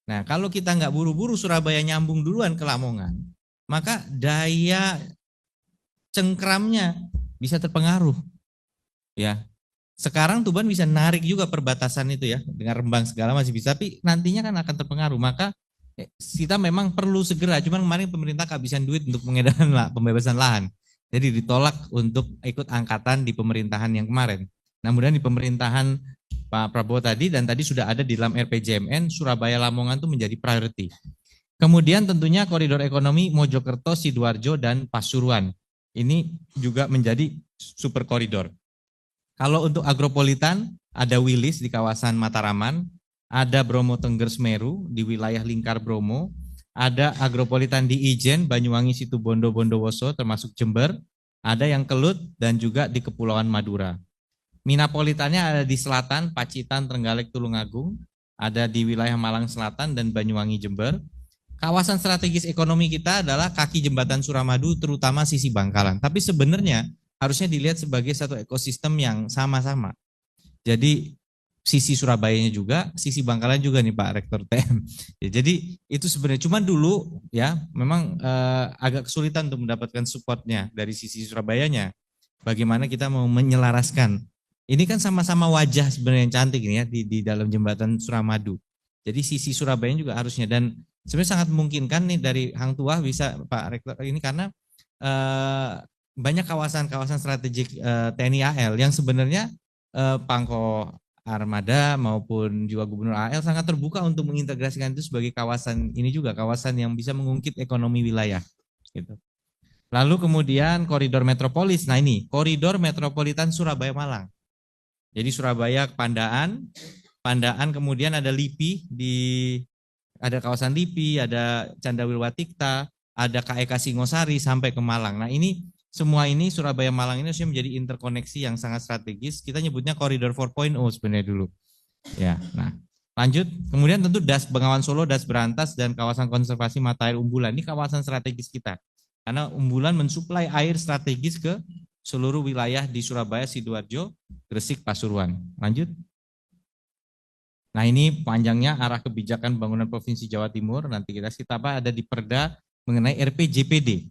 Nah, kalau kita nggak buru-buru Surabaya nyambung duluan ke Lamongan, maka daya cengkramnya bisa terpengaruh. Ya. Sekarang Tuban bisa narik juga perbatasan itu ya, dengan Rembang segala masih bisa, tapi nantinya kan akan terpengaruh. Maka kita memang perlu segera, cuman kemarin pemerintah kehabisan duit untuk pengedaran pembebasan lahan. Jadi ditolak untuk ikut angkatan di pemerintahan yang kemarin. Namun di pemerintahan Pak Prabowo tadi dan tadi sudah ada di dalam RPJMN, Surabaya Lamongan itu menjadi priority. Kemudian tentunya koridor ekonomi Mojokerto, Sidoarjo, dan Pasuruan. Ini juga menjadi super koridor. Kalau untuk agropolitan, ada Wilis di kawasan Mataraman, ada Bromo Tengger Semeru di wilayah Lingkar Bromo, ada agropolitan di Ijen, Banyuwangi, Situbondo, Bondowoso, termasuk Jember, ada yang Kelut, dan juga di Kepulauan Madura. Minapolitannya ada di selatan, Pacitan, Trenggalek, Tulungagung, ada di wilayah Malang Selatan dan Banyuwangi, Jember. Kawasan strategis ekonomi kita adalah kaki jembatan Suramadu, terutama sisi Bangkalan. Tapi sebenarnya harusnya dilihat sebagai satu ekosistem yang sama-sama. Jadi sisi Surabayanya juga, sisi Bangkalan juga nih Pak Rektor TM. Ya, jadi itu sebenarnya cuman dulu ya memang agak kesulitan untuk mendapatkan supportnya dari sisi Surabayanya. Bagaimana kita mau menyelaraskan? Ini kan sama-sama wajah sebenarnya yang cantik ini ya di dalam jembatan Suramadu. Jadi sisi Surabaya juga harusnya dan sebenarnya sangat memungkinkan nih dari Hang Tuah bisa Pak Rektor ini karena banyak kawasan-kawasan strategik TNI AL yang sebenarnya Pangko Armada maupun juga Gubernur AL sangat terbuka untuk mengintegrasikan itu sebagai kawasan ini juga kawasan yang bisa mengungkit ekonomi wilayah. Gitu. Lalu kemudian koridor metropolis. Nah ini koridor metropolitan Surabaya Malang. Jadi Surabaya ke Pandaan, Pandaan kemudian ada Lipi ada kawasan Lipi, ada Candawilwatikta, ada KEK Singosari sampai ke Malang. Nah ini semua ini Surabaya Malang ini harusnya menjadi interkoneksi yang sangat strategis. Kita nyebutnya koridor 4.0 sebenarnya dulu. Ya, nah lanjut. Kemudian tentu Das Bengawan Solo, Das Berantas dan kawasan konservasi mata air Umbulan ini kawasan strategis kita. Karena Umbulan mensuplai air strategis ke seluruh wilayah di Surabaya, Sidoarjo, Gresik, Pasuruan. Lanjut. Nah ini panjangnya arah kebijakan bangunan Provinsi Jawa Timur, nanti kita apa ada di Perda mengenai RPJPD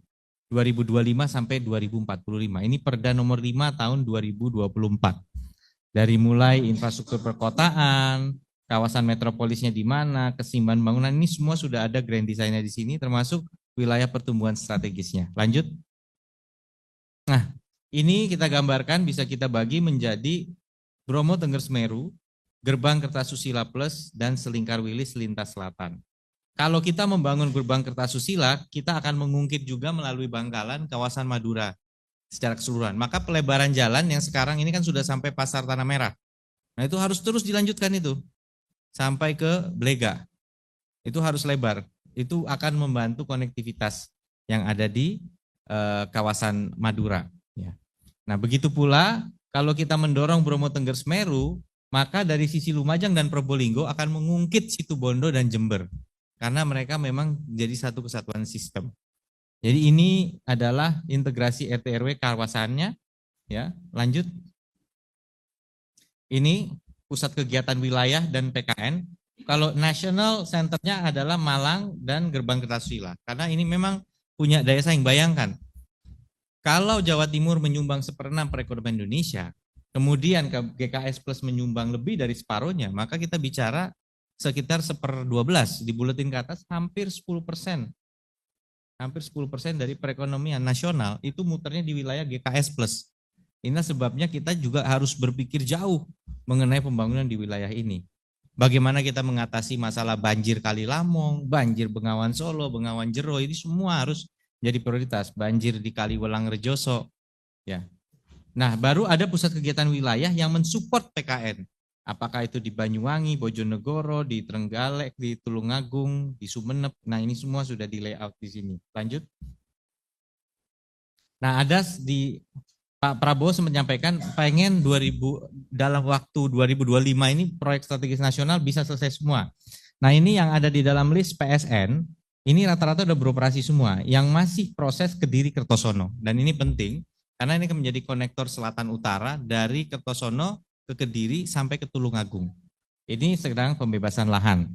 2025 sampai 2045. Ini Perda nomor 5 tahun 2024. Dari mulai infrastruktur perkotaan, kawasan metropolisnya di mana, keseimbangan bangunan ini semua sudah ada grand design-nya di sini termasuk wilayah pertumbuhan strategisnya. Lanjut. Nah, ini kita gambarkan bisa kita bagi menjadi Bromo Tengger Semeru, Gerbang Kertasusila Plus, dan Selingkar Wilis lintas selatan. Kalau kita membangun gerbang Kertasusila, kita akan mengungkit juga melalui Bangkalan kawasan Madura secara keseluruhan. Maka pelebaran jalan yang sekarang ini kan sudah sampai Pasar Tanah Merah. Nah itu harus terus dilanjutkan itu sampai ke Blega. Itu harus lebar. Itu akan membantu konektivitas yang ada di kawasan Madura. Ya. Nah begitu pula kalau kita mendorong Bromo Tengger Semeru, maka dari sisi Lumajang dan Probolinggo akan mengungkit Situbondo dan Jember. Karena mereka memang jadi satu kesatuan sistem. Jadi ini adalah integrasi RT RW kawasannya. Ya, lanjut. Ini pusat kegiatan wilayah dan PKN. Kalau national centernya adalah Malang dan Gerbang Kertaswila. Karena ini memang punya daya saing. Bayangkan, kalau Jawa Timur menyumbang 1/6 perekonomian Indonesia, kemudian GKS Plus menyumbang lebih dari separuhnya, maka kita bicara sekitar 1/12, di buletin ke atas hampir 10%. Hampir 10% dari perekonomian nasional itu muternya di wilayah GKS Plus. Inilah sebabnya kita juga harus berpikir jauh mengenai pembangunan di wilayah ini. Bagaimana kita mengatasi masalah banjir Kali Lamong, banjir Bengawan Solo, Bengawan Jero, ini semua harus jadi prioritas. Banjir di Kaliwelang Rejoso, ya. Nah, baru ada pusat kegiatan wilayah yang mensupport PKN. Apakah itu di Banyuwangi, Bojonegoro, di Trenggalek, di Tulungagung, di Sumeneb. Nah, ini semua sudah di layout di sini. Lanjut. Nah, ada di Pak Prabowo sempat menyampaikan pengen dalam waktu 2025 ini proyek strategis nasional bisa selesai semua. Nah, ini yang ada di dalam list PSN, ini rata-rata udah beroperasi semua. Yang masih proses Kediri Kertosono. Dan ini penting karena ini akan menjadi konektor selatan utara dari Kertosono ke Kediri sampai ke Tulungagung. Ini sedang pembebasan lahan.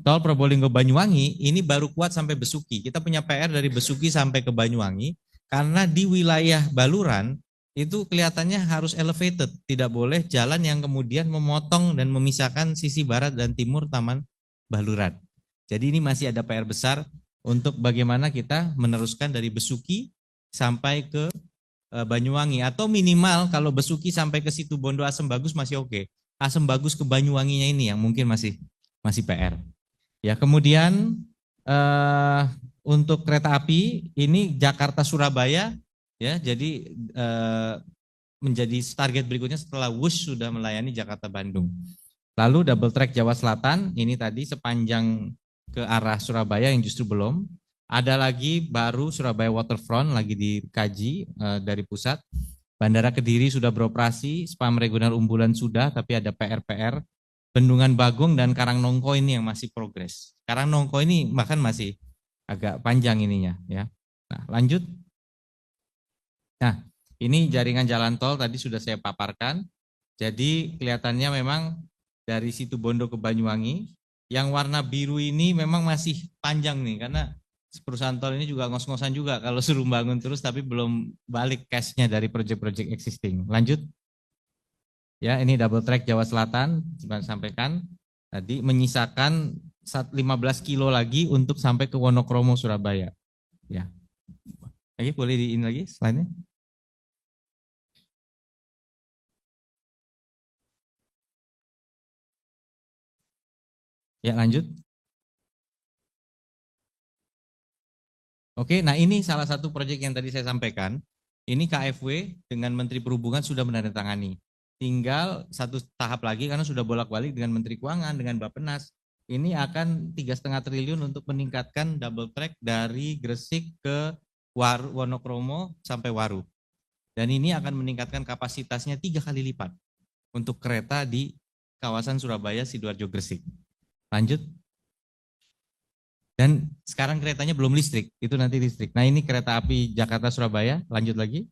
Tol Probolinggo Banyuwangi ini baru kuat sampai Besuki. Kita punya PR dari Besuki sampai ke Banyuwangi karena di wilayah Baluran itu kelihatannya harus elevated, tidak boleh jalan yang kemudian memotong dan memisahkan sisi barat dan timur Taman Baluran. Jadi ini masih ada PR besar untuk bagaimana kita meneruskan dari Besuki sampai ke Banyuwangi, atau minimal kalau Besuki sampai ke situ Bondo Asem Bagus masih oke. Asem Bagus ke Banyuwanginya ini yang mungkin masih PR. Ya, kemudian untuk kereta api ini Jakarta Surabaya, ya, jadi menjadi target berikutnya setelah WUS sudah melayani Jakarta Bandung. Lalu double track Jawa Selatan ini tadi sepanjang ke arah Surabaya yang justru belum. Ada lagi baru Surabaya Waterfront lagi dikaji dari pusat. Bandara Kediri sudah beroperasi, spam reguler Umbulan sudah, tapi ada PR. Bendungan Bagong dan Karangnongko ini yang masih progres. Karangnongko ini bahkan masih agak panjang ininya, ya. Nah, lanjut. Nah, ini jaringan jalan tol tadi sudah saya paparkan. Jadi kelihatannya memang dari situ Bondo ke Banyuwangi, yang warna biru ini memang masih panjang nih, karena perusahaan tol ini juga ngos-ngosan juga kalau suruh bangun terus tapi belum balik cash-nya dari proyek-proyek existing. Lanjut. Ya, ini double track Jawa Selatan, saya sampaikan tadi menyisakan 15 kilo lagi untuk sampai ke Wonokromo Surabaya. Ya. Oke, boleh diin lagi slide-nya. Ya, lanjut. Oke, nah ini salah satu proyek yang tadi saya sampaikan. Ini KFW dengan Menteri Perhubungan sudah menandatangani. Tinggal satu tahap lagi karena sudah bolak-balik dengan Menteri Keuangan, dengan Bappenas. Ini akan 3,5 triliun untuk meningkatkan double track dari Gresik ke Wonokromo sampai Waru. Dan ini akan meningkatkan kapasitasnya 3 kali lipat untuk kereta di kawasan Surabaya, Sidoarjo, Gresik. Lanjut. Dan sekarang keretanya belum listrik, itu nanti listrik. Nah, ini kereta api Jakarta Surabaya, lanjut lagi.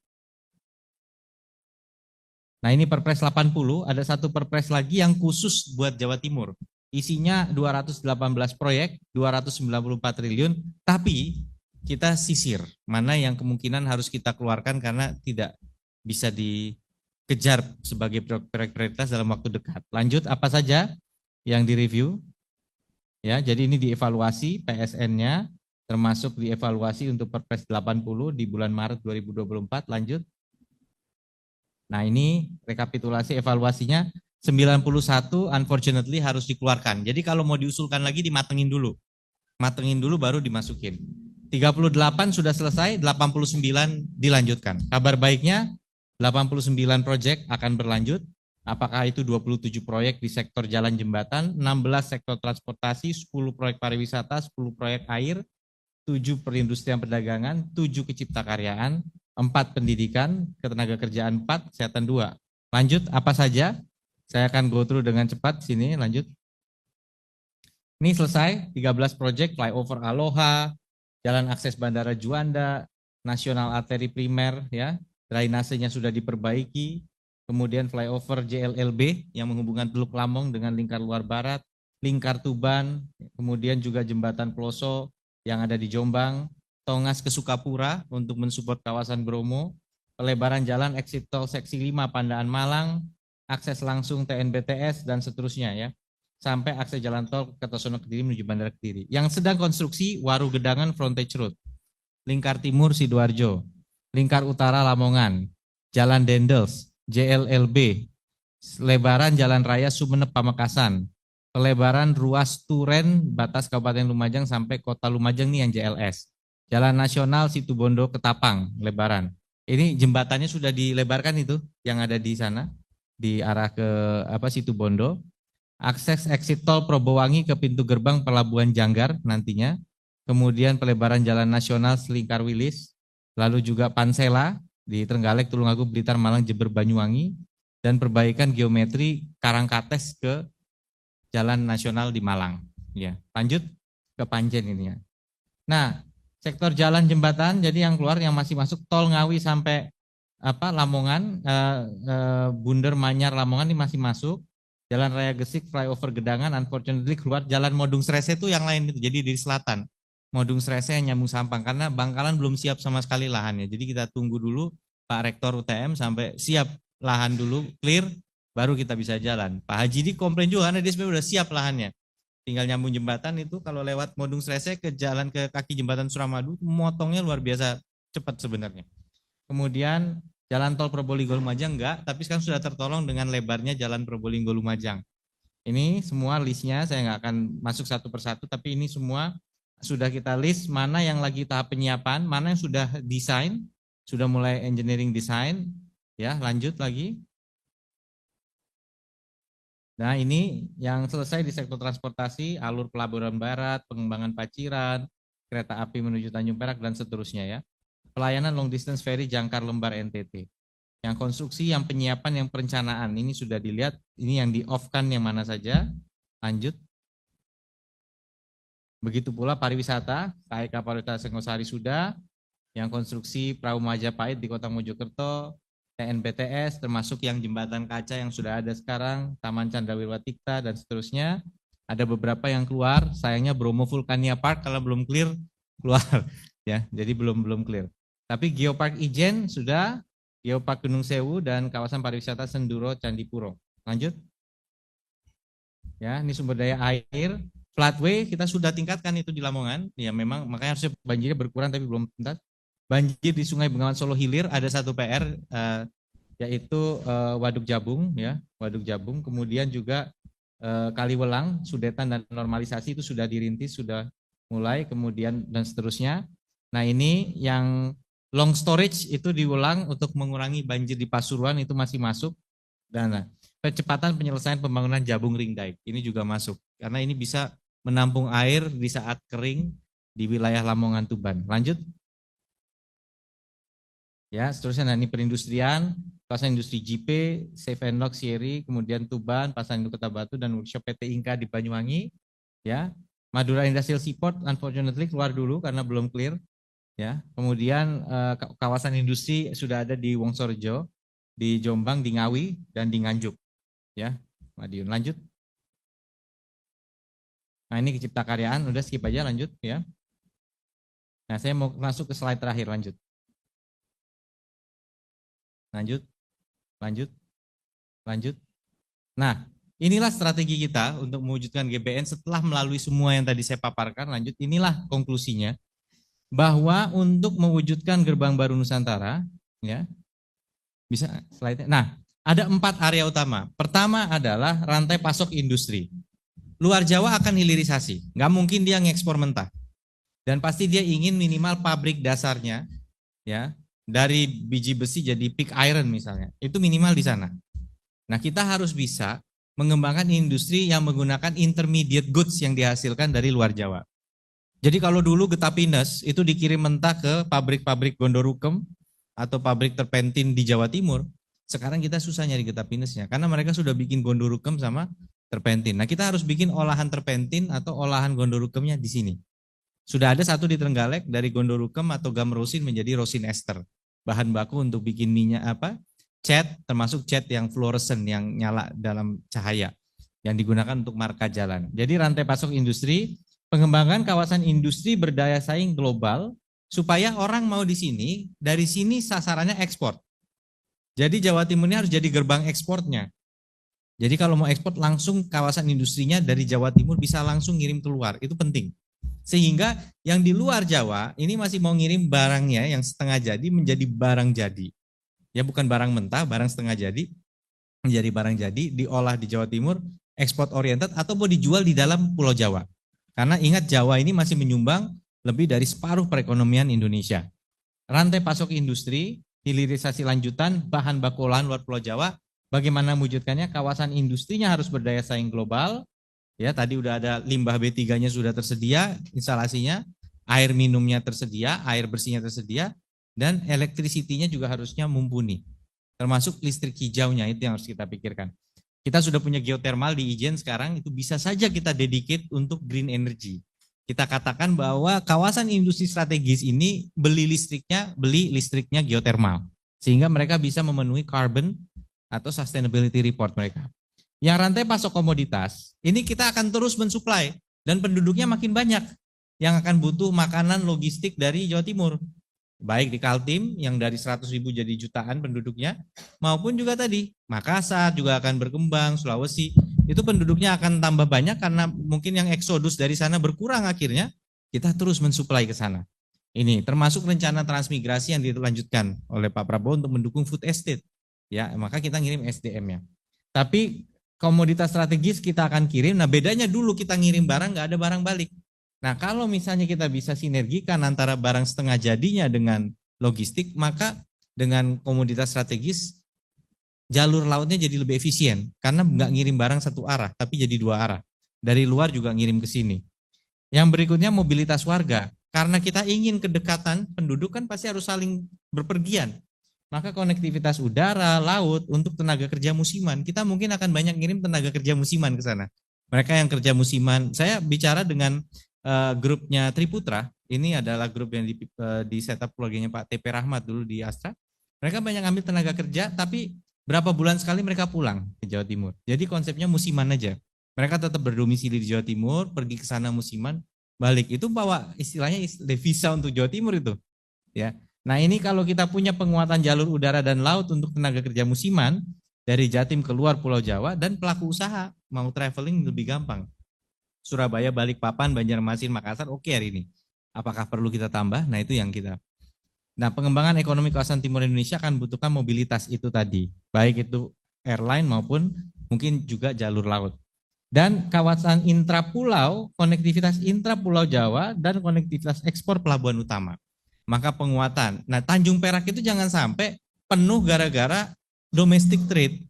Nah, ini Perpres 80, ada satu Perpres lagi yang khusus buat Jawa Timur. Isinya 218 proyek, 294 triliun, tapi kita sisir mana yang kemungkinan harus kita keluarkan karena tidak bisa dikejar sebagai proyek prioritas dalam waktu dekat. Lanjut, apa saja yang direview? Ya, jadi ini dievaluasi PSN-nya, termasuk dievaluasi untuk Perpres 80 di bulan Maret 2024. Lanjut. Nah, ini rekapitulasi evaluasinya 91 unfortunately harus dikeluarkan. Jadi kalau mau diusulkan lagi dimatengin dulu. Matengin dulu baru dimasukin. 38 sudah selesai, 89 dilanjutkan. Kabar baiknya 89 proyek akan berlanjut. Apakah itu 27 proyek di sektor jalan jembatan, 16 sektor transportasi, 10 proyek pariwisata, 10 proyek air, 7 perindustrian perdagangan, 7 keciptakaryaan, 4 pendidikan, ketenaga kerjaan 4, kesehatan 2. Lanjut, apa saja? Saya akan go through dengan cepat sini, lanjut. Ini selesai, 13 proyek, flyover Aloha, jalan akses Bandara Juanda, nasional arteri primer, ya, drainasenya sudah diperbaiki, kemudian flyover JLLB yang menghubungkan Teluk Lamong dengan Lingkar Luar Barat, Lingkar Tuban, kemudian juga jembatan Ploso yang ada di Jombang, Tongas ke Sukapura untuk mensupport kawasan Bromo, pelebaran jalan exit tol seksi 5 Pandaan Malang, akses langsung TNBTS dan seterusnya ya. Sampai akses jalan tol Kertosono Kediri menuju Bandara Kediri. Yang sedang konstruksi Waru Gedangan Frontage Road, Lingkar Timur Sidoarjo, Lingkar Utara Lamongan, Jalan Dendels, JLLB, lebaran Jalan Raya Sumeneb Pamekasan, pelebaran ruas Turen batas Kabupaten Lumajang sampai Kota Lumajang nih yang JLS. Jalan Nasional Situbondo Ketapang, lebaran. Ini jembatannya sudah dilebarkan itu yang ada di sana di arah ke Situbondo. Akses exit tol Probowangi ke pintu gerbang Pelabuhan Janggar nantinya. Kemudian pelebaran Jalan Nasional Selingkar Wilis, lalu juga Pansela di Trenggalek, Tulungagung, Blitar, Malang, Jember, Banyuwangi, dan perbaikan geometri Karangkates ke Jalan Nasional di Malang. Ya, lanjut ke Panjen ini ya. Nah, sektor jalan jembatan, jadi yang keluar yang masih masuk tol Ngawi sampai Lamongan, Bunder Manyar Lamongan ini masih masuk. Jalan Raya Gesik, flyover Gedangan, unfortunately keluar. Jalan Modung Srese itu yang lain itu, jadi di selatan. Modung Srese yang nyambung Sampang, karena Bangkalan belum siap sama sekali lahannya. Jadi kita tunggu dulu Pak Rektor UTM sampai siap lahan dulu, clear, baru kita bisa jalan. Pak Haji di komplain juga karena dia sebenarnya udah siap lahannya. Tinggal nyambung jembatan itu, kalau lewat Modung Srese ke jalan ke kaki jembatan Suramadu, motongnya luar biasa cepat sebenarnya. Kemudian Jalan tol Probolinggo Lumajang enggak, tapi sekarang sudah tertolong dengan lebarnya Jalan Probolinggo Lumajang. Ini semua listnya, saya nggak akan masuk satu persatu, tapi ini semua sudah kita list mana yang lagi tahap penyiapan, mana yang sudah desain, sudah mulai engineering design. Ya, lanjut lagi. Nah, ini yang selesai di sektor transportasi, alur pelabuhan barat, pengembangan Paciran, kereta api menuju Tanjung Perak, dan seterusnya ya. Pelayanan long distance ferry Jangkar Lembar NTT. Yang konstruksi, yang penyiapan, yang perencanaan. Ini sudah dilihat, ini yang di off-kan yang mana saja. Lanjut. Begitu pula pariwisata, KAI Pariwisata Singosari sudah. Yang konstruksi Perahu Majapahit di Kota Mojokerto, TNBTS, termasuk yang jembatan kaca yang sudah ada sekarang, Taman Candrawirwatikta, dan seterusnya. Ada beberapa yang keluar, sayangnya Bromo Vulcania Park kalau belum clear, keluar. Ya, jadi belum clear. Tapi Geopark Ijen sudah, Geopark Gunung Sewu, dan kawasan pariwisata Senduro Candipuro. Lanjut. Ya, ini sumber daya air. Floodway kita sudah tingkatkan itu di Lamongan. Ya memang makanya harusnya banjirnya berkurang tapi belum tuntas. Banjir di Sungai Bengawan Solo Hilir ada satu PR yaitu Waduk Jabung ya, Waduk Jabung. Kemudian juga Kaliwelang, Sudetan dan normalisasi itu sudah dirintis, sudah mulai, kemudian dan seterusnya. Nah, ini yang long storage itu diulang untuk mengurangi banjir di Pasuruan itu masih masuk. Dan percepatan penyelesaian pembangunan Jabung Ring Dike ini juga masuk. Karena ini bisa menampung air di saat kering di wilayah Lamongan Tuban. Lanjut. Ya, seterusnya nah, ini perindustrian, kawasan industri JP, Safe and Lock Sierri, kemudian Tuban, Pasar Induk Kota Batu, dan workshop PT Inka di Banyuwangi. Ya, Madura Industrial Seaport unfortunately keluar dulu karena belum clear. Ya, kemudian kawasan industri sudah ada di Wongsorejo, di Jombang, di Ngawi, dan di Nganjuk. Ya, Madiun. Lanjut. Nah, ini Cipta Karyaan, udah skip aja, lanjut ya. Nah, saya mau masuk ke slide terakhir, lanjut. Lanjut. Nah, inilah strategi kita untuk mewujudkan GBN setelah melalui semua yang tadi saya paparkan. Lanjut, inilah konklusinya. Bahwa untuk mewujudkan gerbang baru Nusantara, ya, bisa slide-nya. Nah, ada 4 area utama. Pertama adalah rantai pasok industri. Luar Jawa akan hilirisasi, nggak mungkin dia ngekspor mentah. Dan pasti dia ingin minimal pabrik dasarnya, ya, dari biji besi jadi pig iron misalnya, itu minimal di sana. Nah, kita harus bisa mengembangkan industri yang menggunakan intermediate goods yang dihasilkan dari luar Jawa. Jadi kalau dulu getah pinus itu dikirim mentah ke pabrik-pabrik Gondorukem atau pabrik terpentin di Jawa Timur, sekarang kita susah nyari getah pinusnya karena mereka sudah bikin Gondorukem sama terpentin. Nah, kita harus bikin olahan terpentin atau olahan Gondorukemnya di sini. Sudah ada satu di Trenggalek dari Gondorukem atau gam rosin menjadi rosin ester. Bahan baku untuk bikin minyak cat, termasuk cat yang fluoresen yang nyala dalam cahaya yang digunakan untuk marka jalan. Jadi rantai pasok industri, pengembangan kawasan industri berdaya saing global supaya orang mau di sini, dari sini sasarannya ekspor. Jadi Jawa Timur ini harus jadi gerbang ekspornya. Jadi kalau mau ekspor langsung kawasan industrinya dari Jawa Timur bisa langsung ngirim keluar, itu penting. Sehingga yang di luar Jawa ini masih mau ngirim barangnya yang setengah jadi menjadi barang jadi. Ya bukan barang mentah, barang setengah jadi menjadi barang jadi, diolah di Jawa Timur, ekspor oriented atau mau dijual di dalam Pulau Jawa. Karena ingat Jawa ini masih menyumbang lebih dari separuh perekonomian Indonesia. Rantai pasok industri, hilirisasi lanjutan, bahan baku olahan luar Pulau Jawa, bagaimana mewujudkannya? Kawasan industrinya harus berdaya saing global. Ya, tadi udah ada limbah B3-nya sudah tersedia, instalasinya, air minumnya tersedia, air bersihnya tersedia, dan electricity-nya juga harusnya mumpuni. Termasuk listrik hijaunya, itu yang harus kita pikirkan. Kita sudah punya geothermal di Ijen sekarang, itu bisa saja kita dedicate untuk green energy. Kita katakan bahwa kawasan industri strategis ini beli listriknya geothermal. Sehingga mereka bisa memenuhi carbon atau sustainability report mereka. Yang rantai pasok komoditas, ini kita akan terus mensuplai dan penduduknya makin banyak yang akan butuh makanan logistik dari Jawa Timur. Baik di Kaltim yang dari 100.000 jadi jutaan penduduknya, maupun juga tadi Makassar juga akan berkembang, Sulawesi, itu penduduknya akan tambah banyak karena mungkin yang eksodus dari sana berkurang akhirnya, kita terus mensuplai ke sana. Ini termasuk rencana transmigrasi yang dilanjutkan oleh Pak Prabowo untuk mendukung food estate. Ya, maka kita ngirim SDM-nya. Tapi komoditas strategis kita akan kirim. Nah, bedanya dulu kita ngirim barang nggak ada barang balik. Nah, kalau misalnya kita bisa sinergikan antara barang setengah jadinya dengan logistik, maka dengan komoditas strategis jalur lautnya jadi lebih efisien karena nggak ngirim barang satu arah, tapi jadi dua arah. Dari luar juga ngirim ke sini. Yang berikutnya mobilitas warga. Karena kita ingin kedekatan penduduk kan pasti harus saling berpergian. Maka konektivitas udara, laut untuk tenaga kerja musiman, kita mungkin akan banyak ngirim tenaga kerja musiman ke sana. Mereka yang kerja musiman, saya bicara dengan grupnya Triputra, ini adalah grup yang di setup keluarganya Pak TP Rahmat dulu di Astra. Mereka banyak ambil tenaga kerja, tapi berapa bulan sekali mereka pulang ke Jawa Timur. Jadi konsepnya musiman aja. Mereka tetap berdomisili di Jawa Timur, pergi ke sana musiman, balik. Itu bawa istilahnya devisa untuk Jawa Timur itu. Ya. Nah ini kalau kita punya penguatan jalur udara dan laut untuk tenaga kerja musiman dari Jatim keluar Pulau Jawa dan pelaku usaha mau traveling lebih gampang. Surabaya, Balikpapan, Banjarmasin, Makassar oke hari ini. Apakah perlu kita tambah? Nah itu yang kita. Nah pengembangan ekonomi kawasan timur Indonesia akan membutuhkan mobilitas itu tadi. Baik itu airline maupun mungkin juga jalur laut. Dan kawasan intrapulau, konektivitas intrapulau Jawa dan konektivitas ekspor pelabuhan utama. Maka penguatan. Nah Tanjung Perak itu jangan sampai penuh gara-gara domestic trade.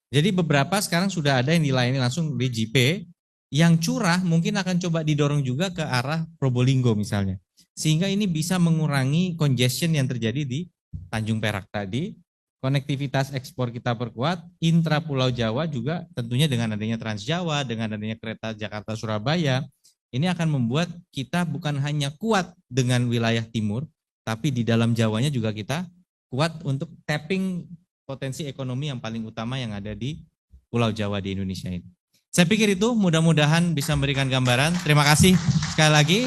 Jadi beberapa sekarang sudah ada yang dilayani langsung di JP, yang curah mungkin akan coba didorong juga ke arah Probolinggo misalnya. Sehingga ini bisa mengurangi congestion yang terjadi di Tanjung Perak tadi. Konektivitas ekspor kita perkuat, intra Pulau Jawa juga tentunya dengan adanya Trans Jawa, dengan adanya kereta Jakarta-Surabaya, ini akan membuat kita bukan hanya kuat dengan wilayah timur, tapi di dalam Jawanya juga kita kuat untuk tapping potensi ekonomi yang paling utama yang ada di Pulau Jawa di Indonesia ini. Saya pikir itu mudah-mudahan bisa memberikan gambaran. Terima kasih sekali lagi.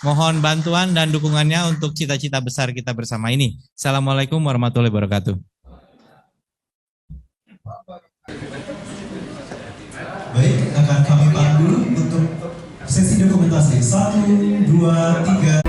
Mohon bantuan dan dukungannya untuk cita-cita besar kita bersama ini. Assalamualaikum warahmatullahi wabarakatuh.
Baik, akan kami pandu untuk sesi dokumentasi 1, 2, 3.